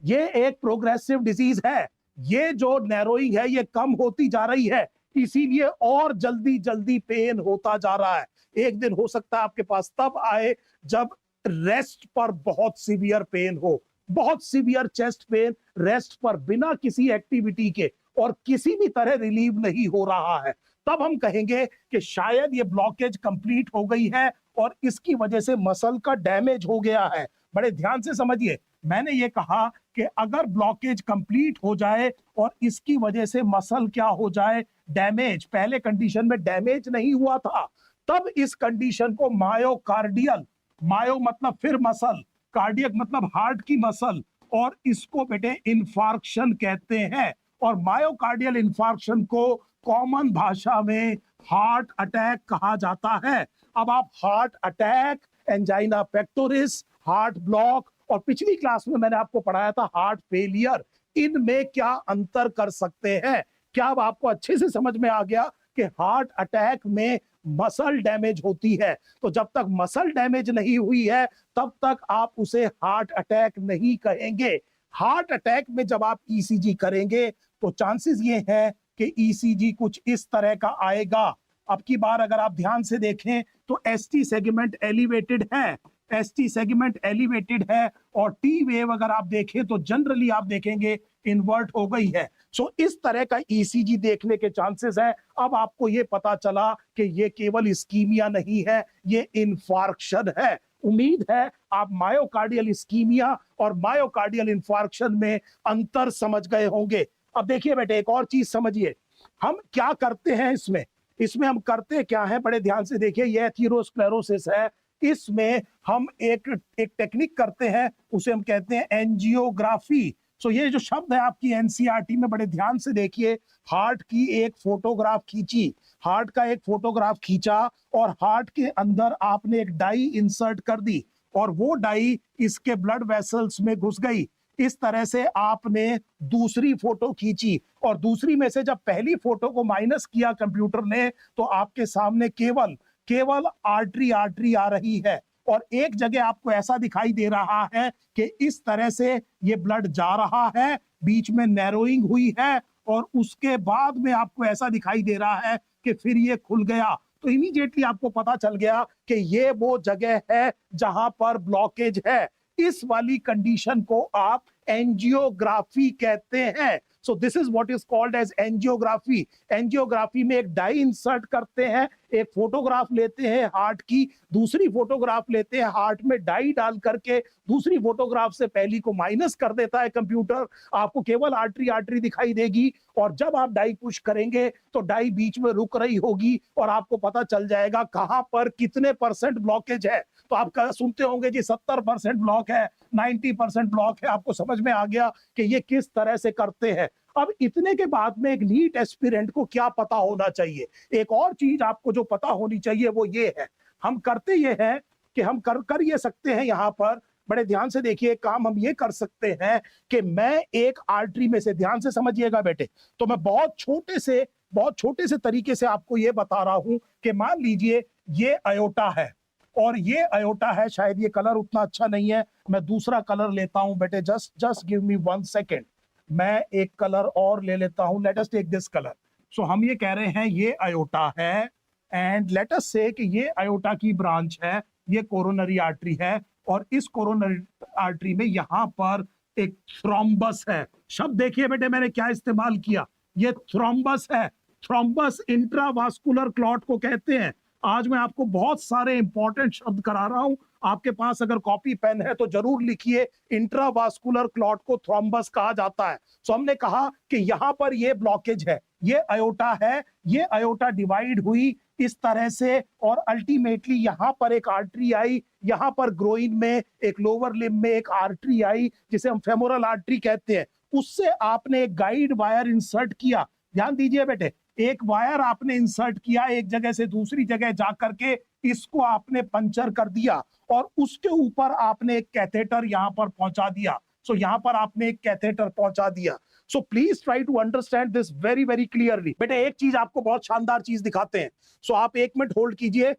ये एक प्रोग्रेसिव डिजीज है। ये जो नैरोइंग है ये कम होती जा रही है, इसीलिए और जल्दी जल्दी पेन होता जा रहा है। एक दिन हो सकता है आपके पास तब आए जब रेस्ट पर बहुत सीवियर पेन हो, बहुत सीवियर चेस्ट पेन, रेस्ट पर बिना किसी एक्टिविटी के और किसी भी तरह रिलीव नहीं हो रहा है। तब हम कहेंगे कि शायद ये ब्लॉकेज कंप्लीट हो गई है और इसकी वजह से मसल का डैमेज हो गया है। बड़े ध्यान से समझिए, मैंने ये कहा कि अगर ब्लॉकेज कंप्लीट हो जाए और इसकी वजह से मसल क्या हो जाए? डैमेज। पहले कंडीशन में डैमेज नहीं हुआ था, तब इस कंडीशन को मायोकार्डियल, मायो मतलब फिर मसल, कार्डियक मतलब हार्ट की मसल, और इसको बेटे इंफार्क्शन कहते हैं। और मायोकार्डियल इंफार्क्शन को कॉमन भाषा में हार्ट अटैक कहा जाता है। अब आप heart attack, angina pectoris, heart block और पिछली क्लास में मैंने आपको पढ़ाया था हार्ट फेलियर, इनमें क्या अंतर कर सकते हैं? क्या अब आपको अच्छे से समझ में आ गया कि हार्ट अटैक में मसल डैमेज होती है? तो जब तक मसल डैमेज नहीं हुई है तब तक आप उसे हार्ट अटैक नहीं कहेंगे। हार्ट अटैक में जब आप ईसीजी करेंगे तो चांसेस ये हैं कि ईसीजी कुछ इस तरह का आएगा। अब की बार अगर आप ध्यान से देखें तो एसटी सेगमेंट एलिवेटेड है, ST सेगमेंट एलिवेटेड है और T वेव अगर आप देखें तो जनरली आप देखेंगे इन्वर्ट हो गई है। सो इस तरह का ECG देखने के चांसेस है। अब आपको ये पता चला कि ये केवल इस्कीमिया नहीं है, ये इन्फार्क्शन है। उम्मीद है आप मायोकार्डियल इस्कीमिया और मायोकार्डियल इन्फार्क्शन में अंतर समझ गए होंगे। अब देखिए बेटे, एक और चीज समझिए, हम क्या करते हैं इसमें इसमें हम करते क्या है, बड़े ध्यान से देखिए। ये एथेरोस्क्लेरोसिस है, इसमें हम एक टेक्निक करते हैं, उसे हम कहते हैं एंजियोग्राफी। सो ये जो शब्द है आपकी एनसीईआरटी में, बड़े ध्यान से देखिए। हार्ट की एक फोटोग्राफ खींची, हार्ट का एक फोटोग्राफ खींचा और हार्ट के अंदर आपने एक डाई इंसर्ट कर दी और वो डाई इसके ब्लड वेसल्स में घुस गई। इस तरह से आपने दूसरी फोटो खींची और दूसरी में से जब पहली फोटो को माइनस किया कंप्यूटर ने, तो आपके सामने केवल केवल आर्टरी आ रही है और एक जगह आपको ऐसा दिखाई दे रहा है कि इस तरह से ये ब्लड जा रहा है, बीच में नैरोइंग हुई है और उसके बाद में आपको ऐसा दिखाई दे रहा है कि फिर ये खुल गया। तो इमीडिएटली आपको पता चल गया कि ये वो जगह है जहां पर ब्लॉकेज है। इस वाली कंडीशन को आप एंजियोग्राफी कहते हैं। So this is what is called as angiography. Angiography में एक डाई इंसर्ट करते हैं, एक फोटोग्राफ लेते हैं हार्ट की, दूसरी फोटोग्राफ लेते हैं हार्ट में डाई डाल करके, दूसरी फोटोग्राफ से पहली को माइनस कर देता है कंप्यूटर, आपको केवल आर्टरी दिखाई देगी और जब आप डाई पुश करेंगे तो डाई बीच में रुक रही होगी और आपको पता चल जाएगा कहां पर कितने % ब्लॉकेज है। तो आप सुनते होंगे जी 70% ब्लॉक है, 90% ब्लॉक है। आपको समझ में आ गया कि ये किस तरह से करते हैं। अब इतने के बाद में एक नीट एस्पिरेंट को क्या पता होना चाहिए? एक और चीज आपको जो पता होनी चाहिए वो ये है, हम करते ये हैं कि हम कर ये सकते हैं, यहाँ पर बड़े ध्यान से देखिए, काम हम ये कर सकते हैं कि मैं एक आर्टरी में से, ध्यान से समझिएगा बेटे, तो मैं बहुत छोटे से तरीके से आपको ये बता रहा हूं कि मान लीजिए ये अयोटा है और ये अयोटा है। शायद ये कलर उतना अच्छा नहीं है, मैं दूसरा कलर लेता हूं बेटे, जस्ट गिव मी 1 सेकेंड। मैं एक कलर और ले लेता हूं, let us take this colour. So हम ये कह रहे हैं ये अयोटा है एंड लेट अस से कि ये अयोटा की ब्रांच है, ये कोरोनरी आर्टरी है और इस कोरोनरी आर्टरी में यहां पर एक थ्रोम्बस है। शब्द देखिए बेटे मैंने क्या इस्तेमाल किया, ये थ्रोम्बस है। थ्रोम्बस इंट्रावास्कुलर क्लॉट को कहते हैं। आज मैं आपको बहुत सारे इंपॉर्टेंट शब्द करा रहा हूं, आपके पास अगर कॉपी पेन है तो जरूर लिखिए। इंट्रावास्कुलर क्लॉट को थ्रोम्बस कहा जाता है। सो हमने कहा कि यहां पर ये ब्लॉकेज है, ये अयोटा है, ये अयोटा डिवाइड हुई इस तरह से और अल्टीमेटली यहां पर एक आर्टरी आई, यहां पर ग्रोइन में एक लोअर लिम्ब में एक आर्टरी आई जिसे हम फेमोरल आर्टरी कहते हैं। उससे आपने एक गाइड वायर इंसर्ट किया। ध्यान दीजिए बेटे, एक वायर आपने इंसर्ट किया एक जगह से दूसरी जगह जाकर के, इसको आपने पंचर कर दिया और उसके ऊपर आपने एक कैथेटर यहां पर पहुंचा दिया। सो यहां पर आपने एक कैथेटर पहुंचा दिया। So please try to understand this very very clearly. बेटे एक चीज आपको बहुत शानदार चीज दिखाते हैं। सो आप 1 मिनट होल्ड कीजिए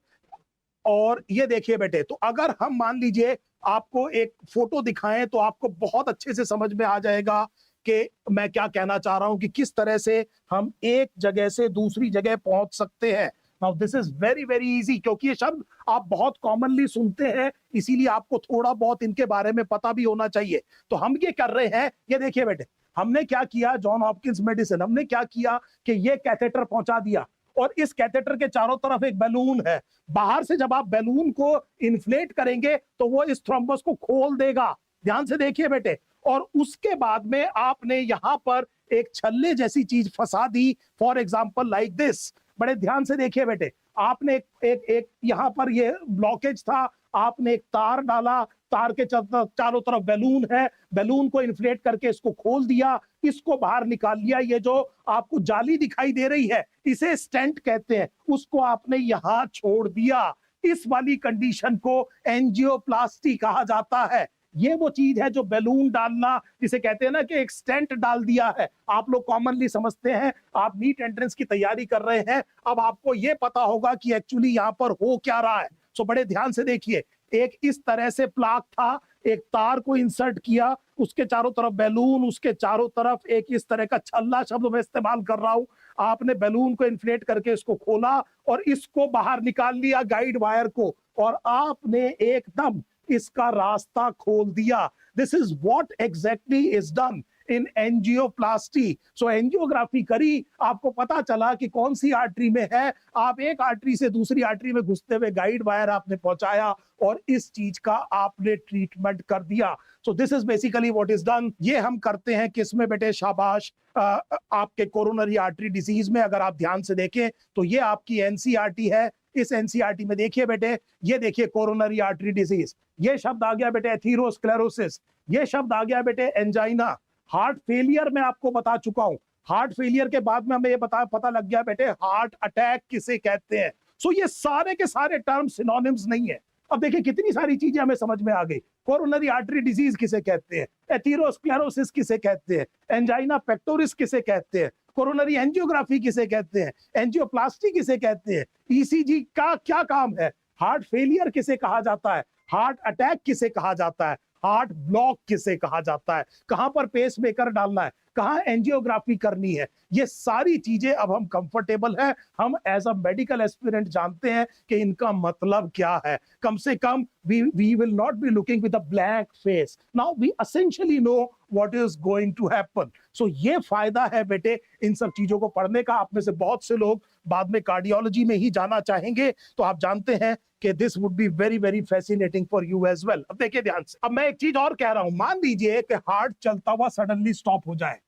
और ये देखिए बेटे, तो अगर हम मान लीजिए आपको एक फोटो दिखाएं तो आपको बहुत अच्छे से समझ में आ जाएगा कि मैं क्या कहना चाह रहा हूं कि किस तरह से हम एक जगह से दूसरी जगह पहुंच सकते हैं। Now this is very very easy, क्योंकि ये शब्द आप बहुत कॉमनली सुनते हैं, इसीलिए आपको थोड़ा बहुत इनके बारे में पता भी होना चाहिए। तो हम ये कर रहे हैं, ये देखिए बेटे, हमने क्या किया, जॉन हॉपकिंस मेडिसिन, हमने क्या किया कि ये कैथेटर पहुंचा दिया और इस कैथेटर के चारों तरफ एक बैलून है। बाहर से जब आप बैलून को इन्फ्लेट करेंगे तो वो इस थ्रोम्बस को खोल देगा। ध्यान से देखिए बेटे, और उसके बाद में आपने यहां पर एक छल्ले जैसी चीज फंसा दी, फॉर एग्जाम्पल लाइक दिस। बड़े ध्यान से देखिए बेटे, आपने एक यहां पर ये ब्लॉकेज था, आपने एक तार डाला, तार के चारों तरफ बैलून है, बैलून को इन्फ्लेट करके इसको खोल दिया, इसको बाहर निकाल लिया। ये जो आपको जाली दिखाई दे रही है इसे स्टेंट कहते हैं, उसको आपने यहां छोड़ दिया। इस वाली कंडीशन को एंजियोप्लास्टी कहा जाता है। ये वो चीज है जो बैलून डालना, जिसे कहते हैं ना कि एक स्टेंट डाल दिया है। आप लोग कॉमनली समझते हैं, आप नीट एंट्रेंस की तैयारी कर रहे हैं, अब आपको ये पता होगा कि एक्चुअली यहाँ पर हो क्या रहा है। सो बड़े ध्यान से देखिए, एक इस तरह से प्लाक था, एक तार को इंसर्ट किया, उसके चारों तरफ बैलून, उसके चारों तरफ एक इस तरह का छल्ला शब्द मैं इस्तेमाल कर रहा हूं। आपने बैलून को इन्फ्लेट करके इसको खोला और इसको बाहर निकाल लिया गाइड वायर को, और आपने एकदम इसका रास्ता खोल दिया। This is what exactly is done in angioplasty. So angiography करी, आपको पता चला कि कौन सी आर्टरी में है, आप एक आर्टरी से दूसरी आर्टरी में घुसते हुए गाइड वायर आपने पहुंचाया और इस चीज का आपने ट्रीटमेंट कर दिया। सो this is basically what is done. ये हम करते हैं किसमें बेटे? शाबाश, आपके कोरोनरी आर्टरी डिजीज में। अगर आप ध्यान से देखें तो ये आपकी एनसीईआरटी है। इस एनसीईआरटी में देखिए बेटे, ये देखिए कोरोनरी आर्टरी डिजीज, ये शब्द आ गया बेटे एथेरोस्क्लेरोसिस, ये शब्द आ गया बेटे एंजाइना। हार्ट फेलियर में आपको बता चुका हूं। हार्ट फेलियर के बाद में हमें ये पता लग गया बेटे हार्ट अटैक किसे कहते हैं। सो ये सारे के सारे टर्म सिनोनिम्स नहीं है। अब देखिए कितनी सारी चीजें हमें समझ में आ गई। कोरोनरी आर्टरी डिजीज किसे कहते हैं, एथेरोस्क्लेरोसिस किसे कहते हैं, एंजाइना पेक्टोरिस किसे कहते हैं, कोरोनरी एंजियोग्राफी किसे कहते हैं, एंजियोप्लास्टी किसे कहते हैं, ईसीजी का क्या काम है, हार्ट फेलियर किसे कहा जाता है, हार्ट अटैक किसे कहा जाता है, हार्ट ब्लॉक किसे कहा जाता है, कहां पर पेसमेकर डालना है, कहां एंजियोग्राफी करनी है। ये सारी चीजें अब हम कंफर्टेबल है, हम एज अ मेडिकल एस्पिरेंट जानते हैं कि इनका मतलब क्या है। कम से कम we will not be looking with a blank face. Now we essentially know what is going to happen. So ये फायदा है बेटे इन सब चीजों को पढ़ने का। आप में से बहुत से लोग बाद में कार्डियोलॉजी में ही जाना चाहेंगे, तो आप जानते हैं कि this would be very very fascinating for you as well. अब देखिए ध्यान से, अब मैं एक चीज और कह रहा हूं। मान लीजिए कि हार्ट चलता हुआ सडनली स्टॉप हो जाए।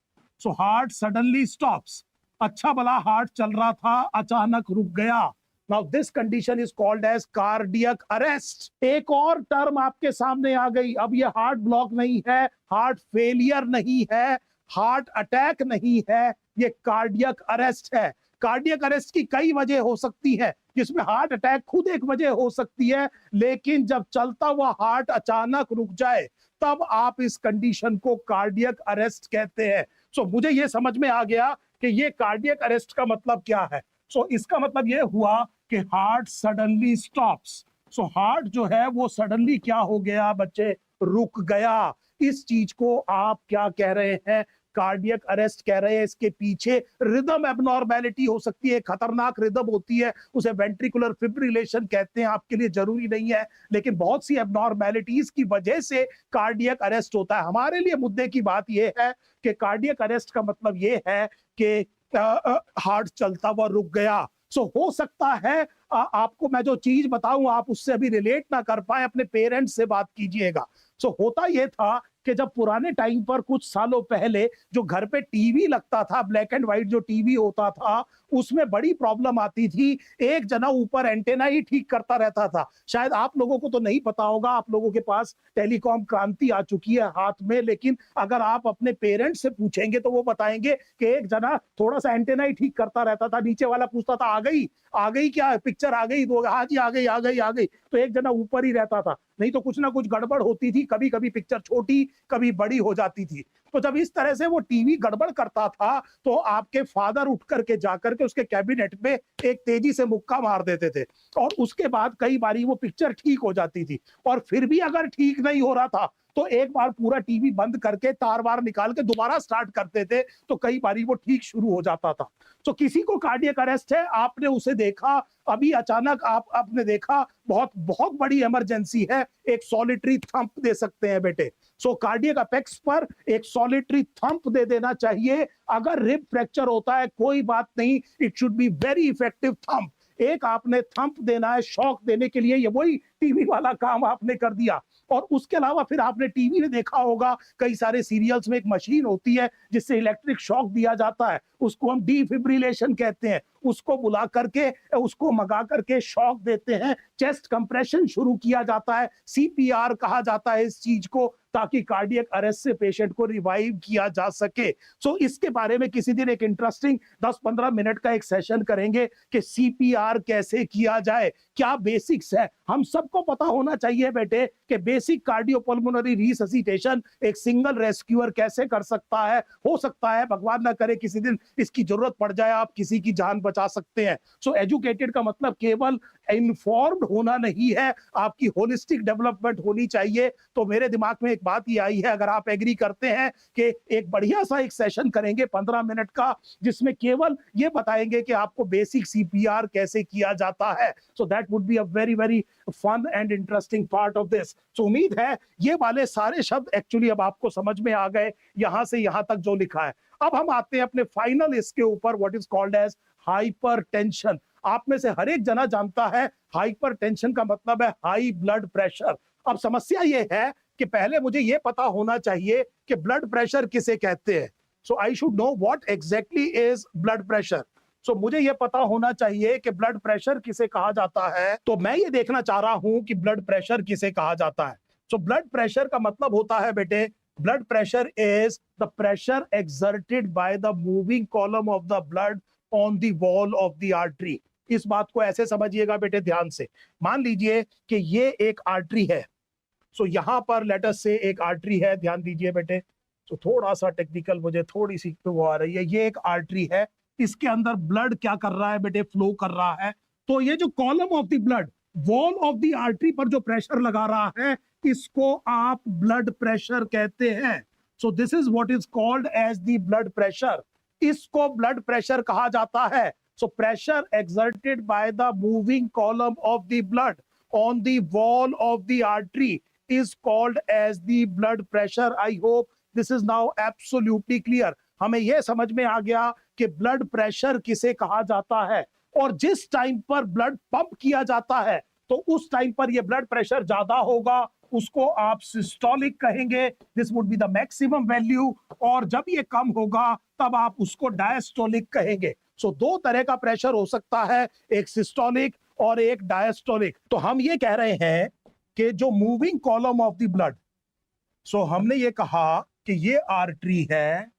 So heart suddenly stops. अच्छा भला हार्ट चल रहा था, अचानक रुक गया। Now this condition is called as cardiac arrest. एक और टर्म आपके सामने आ गई। अब ये हार्ट ब्लॉक नहीं है, हार्ट फेलियर नहीं है, हार्ट अटैक नहीं है, ये कार्डियक अरेस्ट है। कार्डियक अरेस्ट की कई वजह हो सकती है, जिसमें हार्ट अटैक खुद एक वजह हो सकती है, लेकिन जब चलता हुआ हार्ट अचानक रुक जाए तब आप इस कंडीशन को कार्डियक अरेस्ट कहते हैं। सो मुझे ये समझ में आ गया कि ये कार्डियक अरेस्ट का मतलब क्या है। सो इसका मतलब ये हुआ कि heart suddenly stops. So heart जो है वो सडनली क्या हो गया बच्चे? रुक गया। इस चीज को आप क्या कह रहे हैं? कार्डियक अरेस्ट कह रहे हैं। इसके पीछे रिदम एबनॉर्मेलिटी हो सकती है, खतरनाक रिदम होती है, उसे वेंट्रिकुलर फिब्रिलेशन कहते हैं। आपके लिए जरूरी नहीं है, लेकिन बहुत सी एबनॉर्मेलिटीज की वजह से कार्डियक अरेस्ट होता है। हमारे लिए मुद्दे की बात यह है कि कार्डियक अरेस्ट का मतलब ये है कि हार्ट चलता हुआ रुक गया। सो हो सकता है आपको मैं जो चीज बताऊं आप उससे अभी रिलेट ना कर पाए, अपने पेरेंट्स से बात कीजिएगा। सो होता यह था कि जब पुराने टाइम पर कुछ सालों पहले जो घर पे टीवी लगता था, ब्लैक एंड व्हाइट जो टीवी होता था, उसमें बड़ी प्रॉब्लम आती थी। एक जना ऊपर एंटेना ही ठीक करता रहता था। शायद आप लोगों को तो नहीं पता होगा, आप लोगों के पास टेलीकॉम क्रांति आ चुकी है हाथ में, लेकिन अगर आप अपने पेरेंट्स से पूछेंगे तो वो बताएंगे कि एक जना थोड़ा सा एंटेना ही ठीक करता रहता था। नीचे वाला पूछता था आ गई क्या पिक्चर आ गई? तो हाँ जी आ गई आ गई आ गई। तो एक जना ऊपर ही रहता था, नहीं तो कुछ ना कुछ गड़बड़ होती थी। कभी कभी पिक्चर छोटी कभी बड़ी हो जाती थी। तो जब इस तरह से वो टीवी गड़बड़ करता था तो आपके फादर उठ करके जाकर के उसके कैबिनेट में एक तेजी से मुक्का मार देते थे, और उसके बाद कई बारी वो पिक्चर ठीक हो जाती थी। और फिर भी अगर ठीक नहीं हो रहा था तो एक बार पूरा टीवी बंद करके तार वार निकाल के दोबारा स्टार्ट करते थे, तो कई बारी वो ठीक शुरू हो जाता था। तो किसी को कार्डियक अरेस्ट है, आपने उसे देखा, अभी अचानक आपने देखा बहुत बहुत बड़ी इमरजेंसी है, एक सॉलिटरी थंप दे सकते हैं बेटे। सो कार्डियक अपेक्स पर एक सॉलिटरी थंप दे देना चाहिए। अगर रिब फ्रैक्चर होता है कोई बात नहीं, it should be very effective thump. एक आपने थंप देना है शॉक देने के लिए, ये वही टीवी वाला काम आपने कर दिया। और उसके अलावा फिर आपने टीवी में देखा होगा कई सारे सीरियल्स में एक मशीन होती है जिससे इलेक्ट्रिक शॉक दिया जाता है, उसको हम डिफिब्रिलेशन कहते हैं। उसको बुला करके उसको मंगा करके शॉक देते हैं, चेस्ट कंप्रेशन शुरू किया जाता है, सीपीआर कहा जाता है इस चीज को, ताकि कार्डियक अरेस्ट से पेशेंट को रिवाइव किया जा सके। सो इसके बारे में किसी दिन एक इंटरेस्टिंग 10-15 मिनट का एक सेशन करेंगे कि सीपीआर कैसे किया जाए, क्या बेसिक्स है। हम सबको पता होना चाहिए बेटे कि बेसिक कार्डियोपल्मोनरी रिससिटेशन एक सिंगल रेस्क्यूअर कैसे कर सकता है। हो सकता है भगवान ना करे किसी दिन इसकी जरूरत पड़ जाए, आप किसी की जान बचा सकते हैं। सो एजुकेटेड का मतलब केवल इन्फॉर्म्ड होना नहीं है, आपकी होलिस्टिक डेवलपमेंट होनी चाहिए। तो मेरे दिमाग में एक बात ये आई है, अगर आप एग्री करते हैं कि एक बढ़िया सा एक सेशन करेंगे 15 मिनट का, जिसमें केवल ये बताएंगे कि आपको बेसिक सीपीआर कैसे किया जाता है। So that would be a very very fun and interesting part of this. So उम्मीद है ये वाले सारे शब्द एक्चुअली अब आपको समझ में आ गए, यहां से यहां तक जो लिखा है। अब हम आते हैं अपने फाइनल इसके ऊपर, what is called as hypertension. आप में से हर एक जना जानता है हाइपरटेंशन का मतलब है हाई ब्लड प्रेशर। अब समस्या ये है कि पहले मुझे ये पता होना चाहिए कि ब्लड प्रेशर किसे कहते हैं। So I should know what exactly is blood pressure. So मुझे ये पता होना चाहिए कि ब्लड प्रेशर किसे कहा जाता है। तो मैं ये देखना चाह रहा हूं कि ब्लड प्रेशर किसे कहा जाता है। सो ब्लड प्रेशर का मतलब होता है बेटे, blood pressure is the pressure exerted by the moving column of the blood on the wall of the artery. इस बात को ऐसे समझिएगा बेटे ध्यान से। मान लीजिए कि ये एक आर्टरी है। सो यहां पर लेट अस से एक आर्टरी है, ध्यान दीजिए बेटे। तो थोड़ा सा टेक्निकल मुझे थोड़ी सी वो आ रही है। ये एक आर्टरी है, इसके अंदर ब्लड क्या कर रहा है बेटे, फ्लो कर रहा है। तो ये जो column of the blood, wall of the artery पर जो प्रेशर लगा रहा है, इसको आप ब्लड प्रेशर कहते हैं। So this is what is called as the blood pressure. इसको ब्लड प्रेशर कहा जाता है। So pressure exerted by the moving column of the blood on the wall of the artery is called as the blood pressure. I hope this is now absolutely clear. हमें यह समझ में आ गया कि blood pressure किसे कहा जाता है। और जिस टाइम पर ब्लड पंप किया जाता है तो उस टाइम पर यह ब्लड प्रेशर ज्यादा होगा, उसको आप सिस्टोलिक कहेंगे। This would be the maximum value. और जब ये कम होगा तब आप उसको डायस्टोलिक कहेंगे। सो दो तरह का प्रेशर हो सकता है, एक सिस्टोलिक और एक डायस्टोलिक। तो हम ये कह रहे हैं कि जो moving column of the blood, so हमने ये कहा कि ये आर्टरी है,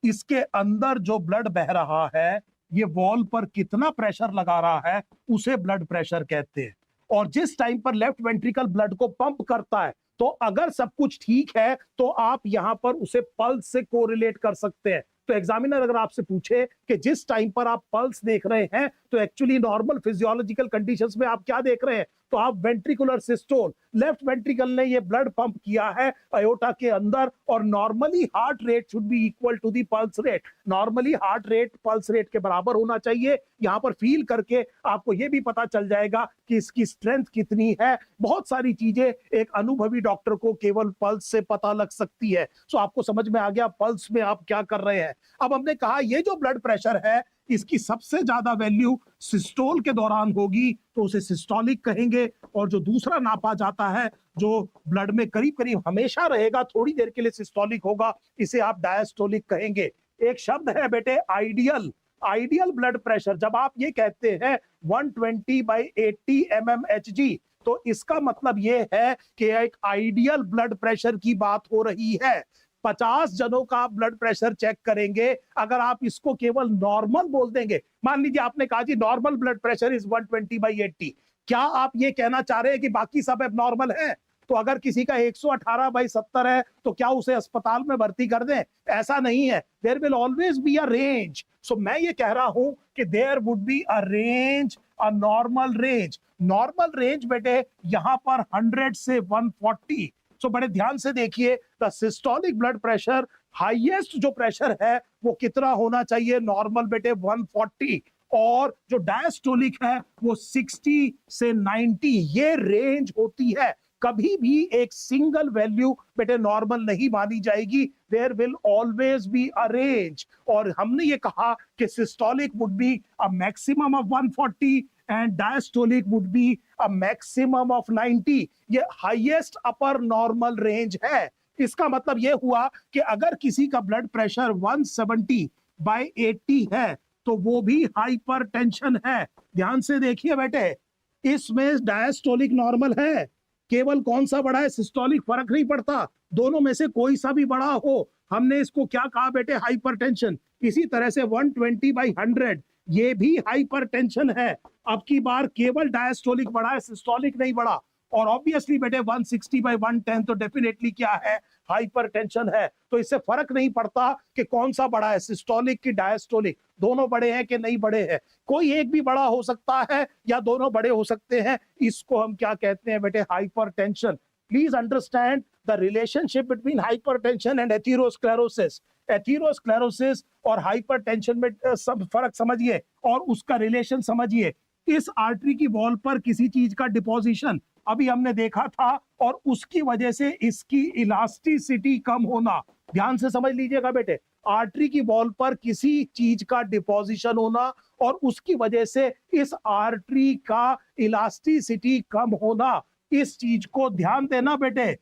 इसके अंदर जो ब्लड बह रहा है, ये वॉल पर कितना प्रेशर लगा रहा है उसे ब्लड प्रेशर कहते हैं। और जिस टाइम पर लेफ्ट वेंट्रिकल ब्लड को पंप करता है, तो अगर सब कुछ ठीक है तो आप यहां पर उसे पल्स से कोरिलेट कर सकते हैं। तो एग्जामिनर अगर आपसे पूछे कि जिस टाइम पर आप पल्स देख रहे हैं तो एक्चुअली नॉर्मल फिजियोलॉजिकल कंडीशंस में आप क्या देख रहे हैं, तो आप वेंट्रिकुलर सिस्टोल, लेफ्ट वेंट्रिकल ने ये ब्लड पंप किया है अयोटा के अंदर। और normally heart rate should be equal to the pulse rate. Normally heart rate pulse rate के बराबर होना चाहिए। यहां पर फील करके आपको ये भी पता चल जाएगा कि इसकी स्ट्रेंथ कितनी है। बहुत सारी चीजें एक अनुभवी डॉक्टर को केवल पल्स से पता लग सकती है। सो आपको समझ में आ गया पल्स में आप क्या कर रहे हैं। अब हमने कहा ये जो ब्लड प्रेशर है, इसकी सबसे ज्यादा वैल्यू सिस्टोल के दौरान होगी, तो उसे सिस्टोलिक कहेंगे। और जो दूसरा नापा जाता है, जो ब्लड में करीब करीब हमेशा रहेगा, थोड़ी देर के लिए सिस्टोलिक होगा, इसे आप डायस्टोलिक कहेंगे। एक शब्द है बेटे आइडियल। आइडियल ब्लड प्रेशर, जब आप ये कहते हैं 120/80 mmHg, तो इसका मतलब ये है कि एक आइडियल ब्लड प्रेशर की बात हो रही है। 50 जनों का आप ब्लड प्रेशर चेक करेंगे, अगर आप इसको केवल नॉर्मल बोल देंगे, मान लीजिए आपने कहा जी नॉर्मल ब्लड प्रेशर इज 120/80, क्या आप ये कहना चाह रहे हैं कि बाकी सब अब नॉर्मल है? तो अगर किसी का 118/70 है तो क्या उसे अस्पताल में भर्ती कर दें? ऐसा नहीं है। There will always be a range. So मैं ये कह रहा हूं कि there would be a range, a normal range. Normal range बेटे यहां पर 100 से 140। सो बड़े ध्यान से देखिए, the systolic blood pressure, highest जो प्रेशर है वो कितना होना चाहिए? नॉर्मल बेटे 140। और जो डायस्टोलिक है वो 60 से 90, ये रेंज होती है। कभी भी एक सिंगल वैल्यू बेटे नॉर्मल नहीं मानी जाएगी। There will always be a range. और हमने ये कहा कि systolic would be a maximum of 140 and diastolic would be a maximum of 90। ये हाईएस्ट अपर नॉर्मल रेंज है। इसका मतलब ये हुआ कि अगर किसी का ब्लड प्रेशर 170/80 है तो वो भी हाइपरटेंशन है। ध्यान से देखिए बेटे, इसमें डायस्टोलिक नॉर्मल है, केवल कौन सा बड़ा है सिस्टोलिक, फर्क नहीं पड़ता, दोनों में से कोई सा भी बड़ा हो। हमने इसको क्या कहा बेटे? हाइपरटेंशन। इसी तरह से 120/100 ये भी हाइपरटेंशन है। अब की बार केवल डायस्टोलिक बड़ा है, सिस्टोलिक नहीं बड़ा। और ऑब्वियसली बेटे 160/110 तो डेफिनेटली क्या है? हाइपरटेंशन है। तो इससे फर्क नहीं पड़ता कि कौन सा बड़ा है, सिस्टोलिक की डायस्टोलिक, दोनों बड़े हैं कि नहीं बड़े हैं। कोई एक भी बड़ा हो सकता है या दोनों बड़े हो सकते हैं। इसको हम क्या कहते हैं बेटे? Hypertension. Please understand the relationship between hypertension and atherosclerosis. Atherosclerosis और हाइपरटेंशन में सब फर्क समझिए और उसका रिलेशन समझिए। इस आर्टरी की वॉल पर किसी चीज का डिपोजिशन, अभी हमने देखा था, और उसकी वजह से इसकी इलास्टिसिटी कम होना। ध्यान से समझ लीजिएगा बेटे, आर्टरी की वॉल पर किसी चीज का डिपोजिशन होना और उसकी वजह से इस आर्टरी का इलास्टिसिटी कम होना, इस चीज को ध्यान देना बेटे।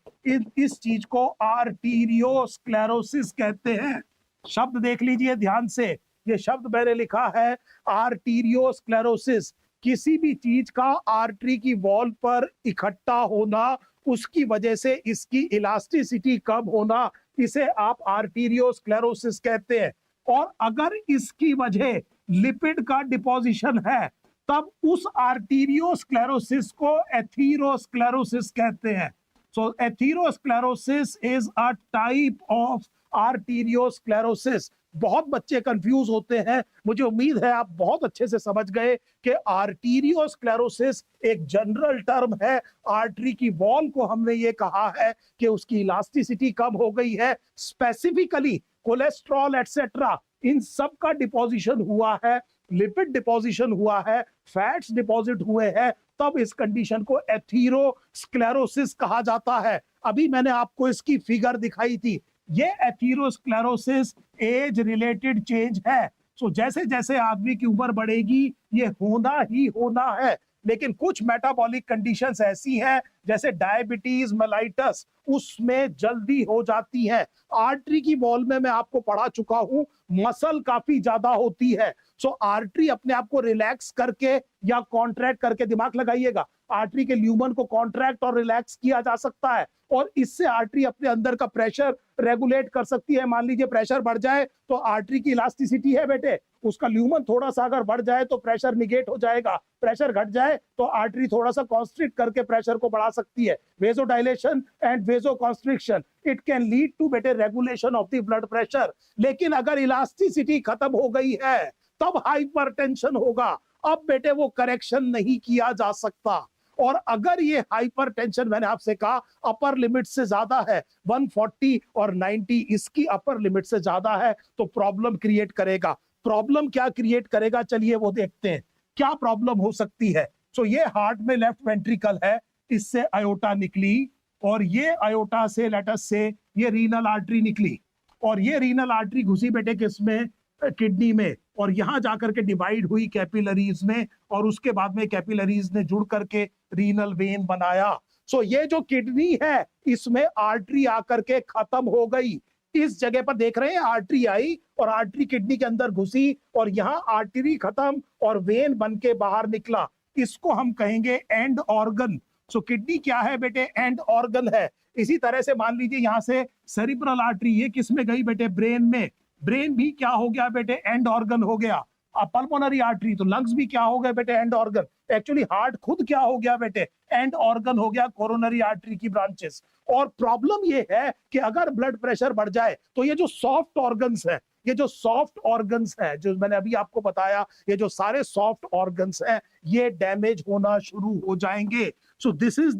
इस चीज को आर्टीरियोस्क्लेरोसिस कहते हैं। शब्द देख लीजिए ध्यान से, ये शब्द मैंने लिखा है आर्टीरियोस्क्लेरोसिस। किसी भी चीज का आर्टरी की वॉल पर इकट्ठा होना, उसकी वजह से इसकी इलास्टिसिटी कम होना, इसे आप आर्टीरियोस्क्लेरोसिस कहते हैं। और अगर इसकी वजह लिपिड का डिपोजिशन है, तब उस आर्टीरियोस्क्लेरोसिस को एथीरोस्क्लेरोसिस कहते हैं। So atherosclerosis is a type of arteriosclerosis. बहुत बच्चे कंफ्यूज होते हैं, मुझे उम्मीद है आप बहुत अच्छे से समझ गए कि आर्टीरियोस्क्लेरोसिस एक जनरल टर्म है। आर्टरी की वॉल को हमने ये कहा है कि उसकी इलास्टिसिटी कम हो गई है। स्पेसिफिकली कोलेस्ट्रॉल एटसेट्रा, इन सब का डिपोजिशन हुआ है, लिपिड डिपोजिशन हुआ है, फैट्स डिपॉजिट हुए हैं, तब इस कंडीशन को एथीरोस्क्लेरोसिस कहा जाता है। अभी मैंने आपको इसकी फिगर दिखाई थी, ये एथीरोस्क्लेरोसिस एज रिलेटेड चेंज है। सो जैसे जैसे आदमी की उम्र बढ़ेगी ये होना ही होना है। लेकिन कुछ मेटाबॉलिक कंडीशंस ऐसी हैं जैसे डायबिटीज मेलाइटस, उसमें जल्दी हो जाती है। आर्टरी की वॉल में मैं आपको पढ़ा चुका हूं, मसल काफी ज्यादा होती है। सो आर्टरी अपने आप को रिलैक्स करके या कॉन्ट्रैक्ट करके, दिमाग लगाइएगा, आर्टरी के ल्यूमन को कॉन्ट्रैक्ट और रिलैक्स किया जा सकता है, और इससे आर्टरी अपने अंदर का प्रेशर रेगुलेट कर सकती है। मान लीजिए प्रेशर बढ़ जाए तो आर्टरी की इलास्टिसिटी है बेटे, उसका ल्यूमन थोड़ा सा अगर बढ़ जाए तो प्रेशर निगेट हो जाएगा, प्रेशर घट जाए तो आर्टरी थोड़ा सा कॉन्स्ट्रिक्ट करके प्रेशर को बढ़ा सकती है। Vasodilation and vasoconstriction, it can lead to बेटे regulation of the blood pressure. लेकिन अगर इलास्टिसिटी खत्म हो गई है तब हाइपरटेंशन होगा। अब बेटे वो करेक्शन नहीं किया जा सकता। और अगर ये हाइपरटेंशन, मैंने आपसे कहा अपर लिमिट से ज्यादा है, 140 और 90 इसकी अपर लिमिट से ज्यादा है, तो प्रॉब्लम क्रिएट करेगा। प्रॉब्लम क्या क्रिएट करेगा, चलिए वो देखते हैं क्या प्रॉब्लम हो सकती है। सो ये हार्ट में लेफ्ट वेंट्रिकल है, इससे अयोटा निकली, और ये अयोटा से लेटस से ये रीनल आर्टरी निकली, और ये रीनल आर्टरी घुसी बेटे किसमें, किडनी में, और यहां जाकर के डिवाइड हुई कैपिलरीज में, और उसके बाद में कैपिलरीज ने जुड़ करके रीनल वेन बनाया। सो ये जो किडनी है इसमें आर्टरी आकर के खत्म हो गई। इस जगह पर देख रहे हैं आर्टरी आई और आर्टरी किडनी के अंदर घुसी, और यहाँ आर्टरी खत्म और वेन बन के बाहर निकला। इसको हम कहेंगे एंड ऑर्गन। सो किडनी क्या है बेटे, एंड ऑर्गन है। इसी तरह से मान लीजिए यहाँ से सेरिब्रल आर्टरी, ये किस में गई बेटे, ब्रेन में, ब्रेन भी क्या हो गया बेटे, एंड ऑर्गन हो गया। अब पल्मोनरी आर्टरी, तो लंग्स भी क्या हो गए बेटे, एंड ऑर्गन। एक्चुअली हार्ट खुद क्या हो गया बेटे, एंड ऑर्गन हो गया, कोरोनरी आर्टरी की ब्रांचेस। और प्रॉब्लम ये है कि अगर ब्लड प्रेशर बढ़ जाए तो ये जो सॉफ्ट ऑर्गन्स है, ये जो सॉफ्ट ऑर्गन्स है, जो मैंने अभी आपको बताया, ये जो सारे सॉफ्ट ऑर्गन्स हैं ये डैमेज होना शुरू हो जाएंगे। सो this is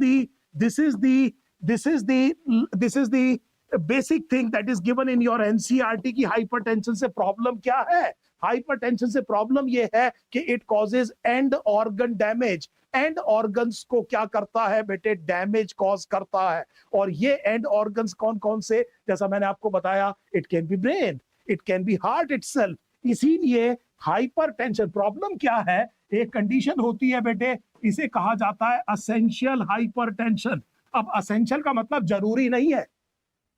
the basic thing that is given in your NCERT की हाइपरटेंशन से प्रॉब्लम क्या है। हाइपरटेंशन से प्रॉब्लम ये है कि it causes and organ damage. And organs को क्या करता है बेटे, डैमेज कॉज करता है। और ये एंड ऑर्गन्स कौन कौन से, जैसा मैंने आपको बताया, it can be brain, it can be heart itself. इसीलिए हाइपरटेंशन प्रॉब्लम क्या है, एक कंडीशन होती है बेटे, इसे कहा जाता है असेंशियल हाइपरटेंशन। अब असेंशियल का मतलब जरूरी नहीं है,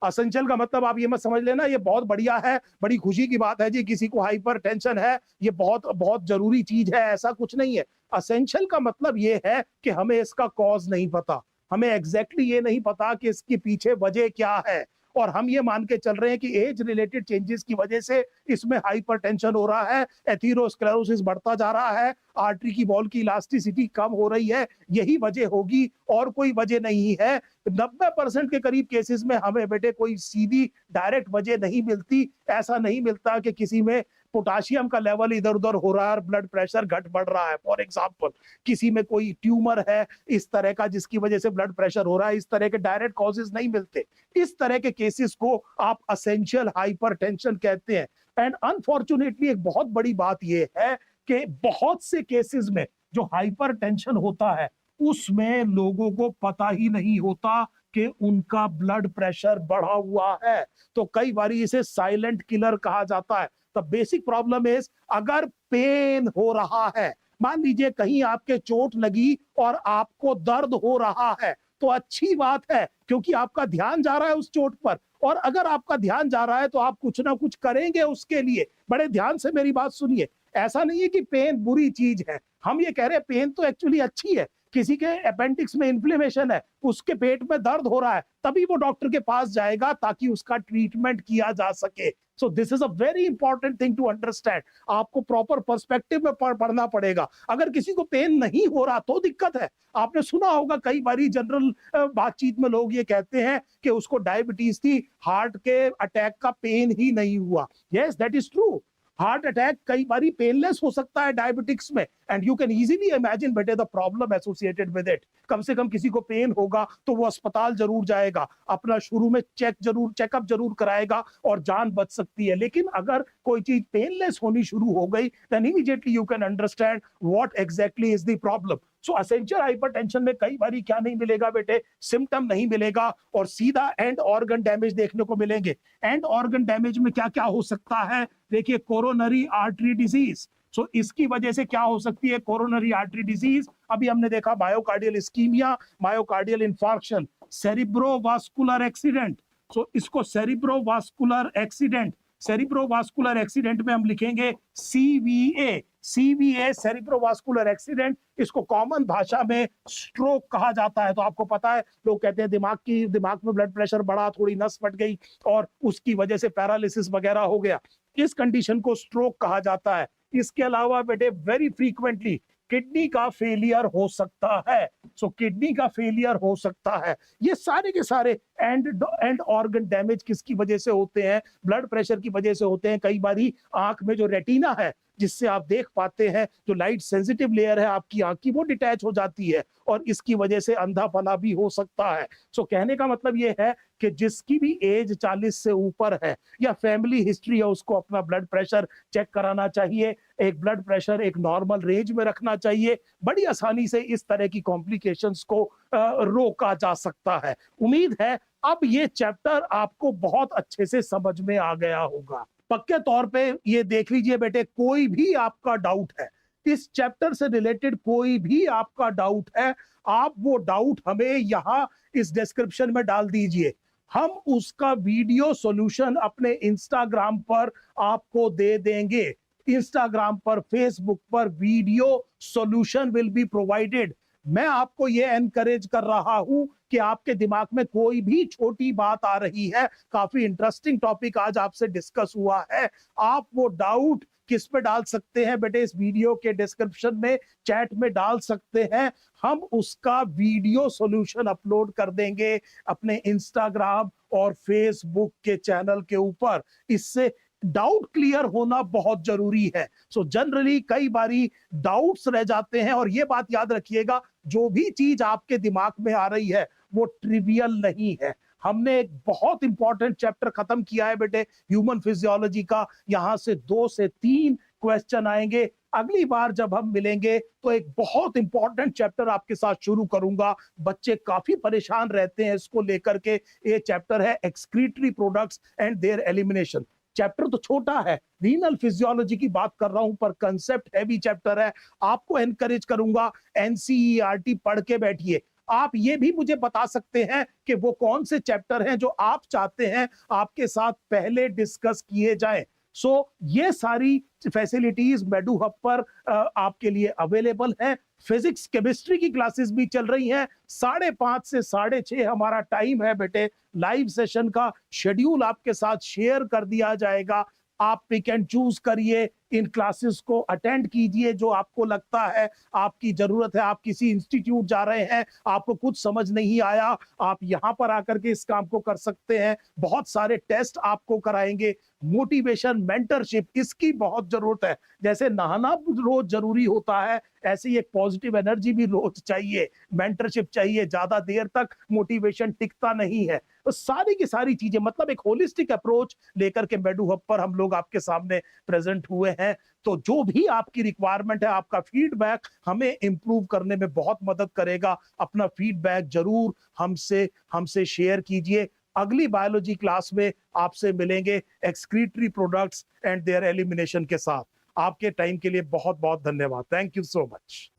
असेंशियल का मतलब आप ये मत समझ लेना ये बहुत बढ़िया है, बड़ी खुशी की बात है जी किसी को हाइपरटेंशन है, ये बहुत बहुत जरूरी चीज है, ऐसा कुछ नहीं है। असेंशियल का मतलब ये है कि हमें इसका कॉज नहीं पता, हमें एग्जैक्टली ये नहीं पता कि इसके पीछे वजह क्या है, और हम ये मान के चल रहे हैं कि एज रिलेटेड चेंजेस की वजह से इसमें हाइपरटेंशन हो रहा है, एथीरोस्क्लेरोसिस बढ़ता जा रहा है, आर्टरी की वॉल की इलास्टिसिटी कम हो रही है, यही वजह होगी और कोई वजह नहीं है। 90% के करीब केसेस में हमें बेटे कोई सीधी डायरेक्ट वजह नहीं मिलती। ऐसा नहीं मिलता कि किसी में पोटाशियम का लेवल इधर उधर हो रहा है और ब्लड प्रेशर घट बढ़ रहा है, फॉर एग्जांपल किसी में कोई ट्यूमर है इस तरह का जिसकी वजह से ब्लड प्रेशर हो रहा है, इस तरह के डायरेक्ट कॉजेस नहीं मिलते। इस तरह के केसेस को आप असेंशियल हाइपरटेंशन कहते हैं। एंड अनफॉर्चुनेटली एक बहुत बड़ी बात यह है कि बहुत से केसेस में जो हाइपरटेंशन होता है उसमें लोगों को पता ही नहीं होता कि उनका ब्लड प्रेशर बढ़ा हुआ है। तो कई बार इसे साइलेंट किलर कहा जाता है। द बेसिक प्रॉब्लम इज, अगर पेन हो रहा है, मान लीजिए कहीं आपके चोट लगी और आपको दर्द हो रहा है, तो अच्छी बात है क्योंकि आपका ध्यान जा रहा है उस चोट पर। और अगर आपका ध्यान जा रहा है तो आप कुछ ना कुछ करेंगे उसके लिए। बड़े ध्यान से मेरी बात सुनिए, ऐसा नहीं है कि पेन बुरी चीज है। हम ये कह रहे हैं पेन तो एक्चुअली अच्छी है। किसी के अपेंडिक्स में इन्फ्लेमेशन है, उसके पेट में दर्द हो रहा है, तभी वो डॉक्टर के पास जाएगा ताकि उसका ट्रीटमेंट किया जा सके। So this is a very important thing to understand. आपको प्रॉपर पर्सपेक्टिव में पढ़ना पड़ेगा। अगर किसी को पेन नहीं हो रहा तो दिक्कत है। आपने सुना होगा कई बारी जनरल बातचीत में लोग ये कहते हैं कि उसको डायबिटीज थी, हार्ट के अटैक का पेन ही नहीं हुआ। Yes, that is true. Heart attack कई बारी पेनलेस हो सकता है डायबिटिक्स में, and you can easily imagine बेटे the problem associated with it. कम से कम किसी को पेन होगा तो वो अस्पताल जरूर जाएगा, अपना शुरू में चेकअप जरूर कराएगा और जान बच सकती है। लेकिन अगर कोई चीज पेनलेस होनी शुरू हो गई, then immediately you can understand what exactly is the problem. So essential hypertension में कई बारी क्या नहीं मिलेगा बेटे, सिम्टम नहीं मिलेगा और सीधा एंड ऑर्गन डैमेज देखने को मिलेंगे। एंड ऑर्गन डैमेज में क्या क्या हो सकता है, देखिए कोरोनरी आर्टरी डिजीज। सो इसकी वजह से क्या हो सकती है कोरोनरी आर्टरी डिजीज, अभी हमने देखा myocardial ischaemia, myocardial infarction, cerebrovascular accident. So इसको सेरिब्रोवास्कुलर एक्सीडेंट में हम लिखेंगे सीवीए। सीवीए सेरिब्रोवास्कुलर एक्सीडेंट, इसको कॉमन भाषा में स्ट्रोक कहा जाता है। तो आपको पता है, लोग कहते हैं दिमाग में ब्लड प्रेशर बढ़ा, थोड़ी नस फट गई और उसकी वजह से पैरालिसिस वगैरह हो गया। इस कंडीशन को स्ट्रोक कहा जाता है। इसके अलावा बेटे वेरी फ्रीक्वेंटली किडनी का फेलियर हो सकता है। सो किडनी का फेलियर हो सकता है। ये सारे के सारे एंड ऑर्गन डैमेज किसकी वजह से होते हैं, ब्लड प्रेशर की वजह से होते हैं। कई बारी आंख में जो रेटिना है जिससे आप देख पाते हैं, जो लाइट सेंसिटिव लेयर है आपकी आंख की, वो डिटैच हो जाती है और इसकी वजह से अंधापना भी हो सकता है। सो कहने का मतलब ये है कि जिसकी भी एज 40 से ऊपर है या फैमिली हिस्ट्री है, उसको अपना ब्लड प्रेशर चेक कराना चाहिए। एक ब्लड प्रेशर एक नॉर्मल रेंज में रखना चाहिए। बड़ी आसानी से इस तरह की कॉम्प्लिकेशंस को रोका जा सकता है। उम्मीद है अब ये चैप्टर आपको बहुत अच्छे से समझ में आ गया होगा। पक्के तौर पे ये देख लीजिए बेटे, कोई भी आपका डाउट है इस चैप्टर से रिलेटेड, कोई भी आपका डाउट है, आप वो डाउट हमें यहाँ इस डिस्क्रिप्शन में डाल दीजिए। हम उसका वीडियो सॉल्यूशन अपने इंस्टाग्राम पर आपको दे देंगे। इंस्टाग्राम पर, फेसबुक पर video solution will be provided. मैं आपको ये एनकरेज कर रहा हूं कि आपके दिमाग में कोई भी छोटी बात आ रही है, काफी इंटरेस्टिंग टॉपिक आज आपसे डिस्कस हुआ है, आप वो डाउट किस पे डाल सकते हैं बेटे, इस वीडियो के डिस्क्रिप्शन में चैट में डाल सकते हैं। हम उसका वीडियो सॉल्यूशन अपलोड कर देंगे अपने इंस्टाग्राम और फेसबुक के चैनल के ऊपर। इससे डाउट क्लियर होना बहुत जरूरी है। सो जनरली कई बारी डाउट्स रह जाते हैं, और ये बात याद रखिएगा, जो भी चीज आपके दिमाग में आ रही है वो ट्रिवियल नहीं है। हमने एक बहुत इंपॉर्टेंट चैप्टर खत्म किया है बेटे, ह्यूमन फिजियोलॉजी का। यहां से 2 से 3 क्वेश्चन आएंगे। अगली बार जब हम मिलेंगे तो एक बहुत इंपॉर्टेंट चैप्टर आपके साथ शुरू करूंगा। बच्चे काफी परेशान रहते हैं इसको लेकर के। ये चैप्टर है excretory products and there elimination. Chapter तो छोटा है, रीनल फिजियोलॉजी की बात कर रहा हूं, पर कंसेप्ट हैवी चैप्टर है। आपको एनकरेज करूंगा एनसीईआरटी पढ़ के बैठिए। आप ये भी मुझे बता सकते हैं कि वो कौन से चैप्टर हैं जो आप चाहते हैं आपके साथ पहले डिस्कस किए जाएं। सो ये सारी फैसिलिटीज मेडू हब पर आपके लिए अवेलेबल है। फिजिक्स केमिस्ट्री की क्लासेस भी चल रही हैं। 5:30 से 6:30 हमारा टाइम है बेटे। लाइव सेशन का शेड्यूल आपके साथ शेयर कर दिया जाएगा। आप पिक एंड चूज करिए, इन क्लासेस को अटेंड कीजिए जो आपको लगता है आपकी जरूरत है। आप किसी इंस्टीट्यूट जा रहे हैं, आपको कुछ समझ नहीं आया, आप यहाँ पर आकर के इस काम को कर सकते हैं। बहुत सारे टेस्ट आपको कराएंगे। मोटिवेशन, मेंटरशिप, इसकी बहुत जरूरत है। जैसे नहाना रोज जरूरी होता है, ऐसे ही एक पॉजिटिव एनर्जी भी रोज चाहिए, मेंटरशिप चाहिए। ज्यादा देर तक मोटिवेशन टिकता नहीं है। तो सारी की सारी चीजें, मतलब एक होलिस्टिक अप्रोच लेकर के मेडू हब पर हम लोग आपके सामने प्रेजेंट हुए हैं। हैं। तो जो भी आपकी रिक्वायरमेंट है, आपका फीडबैक हमें इम्प्रूव करने में बहुत मदद करेगा। अपना फीडबैक जरूर हमसे शेयर कीजिए। अगली बायोलॉजी क्लास में आपसे मिलेंगे excretory products and there elimination के साथ। आपके टाइम के लिए बहुत बहुत धन्यवाद। Thank you so much.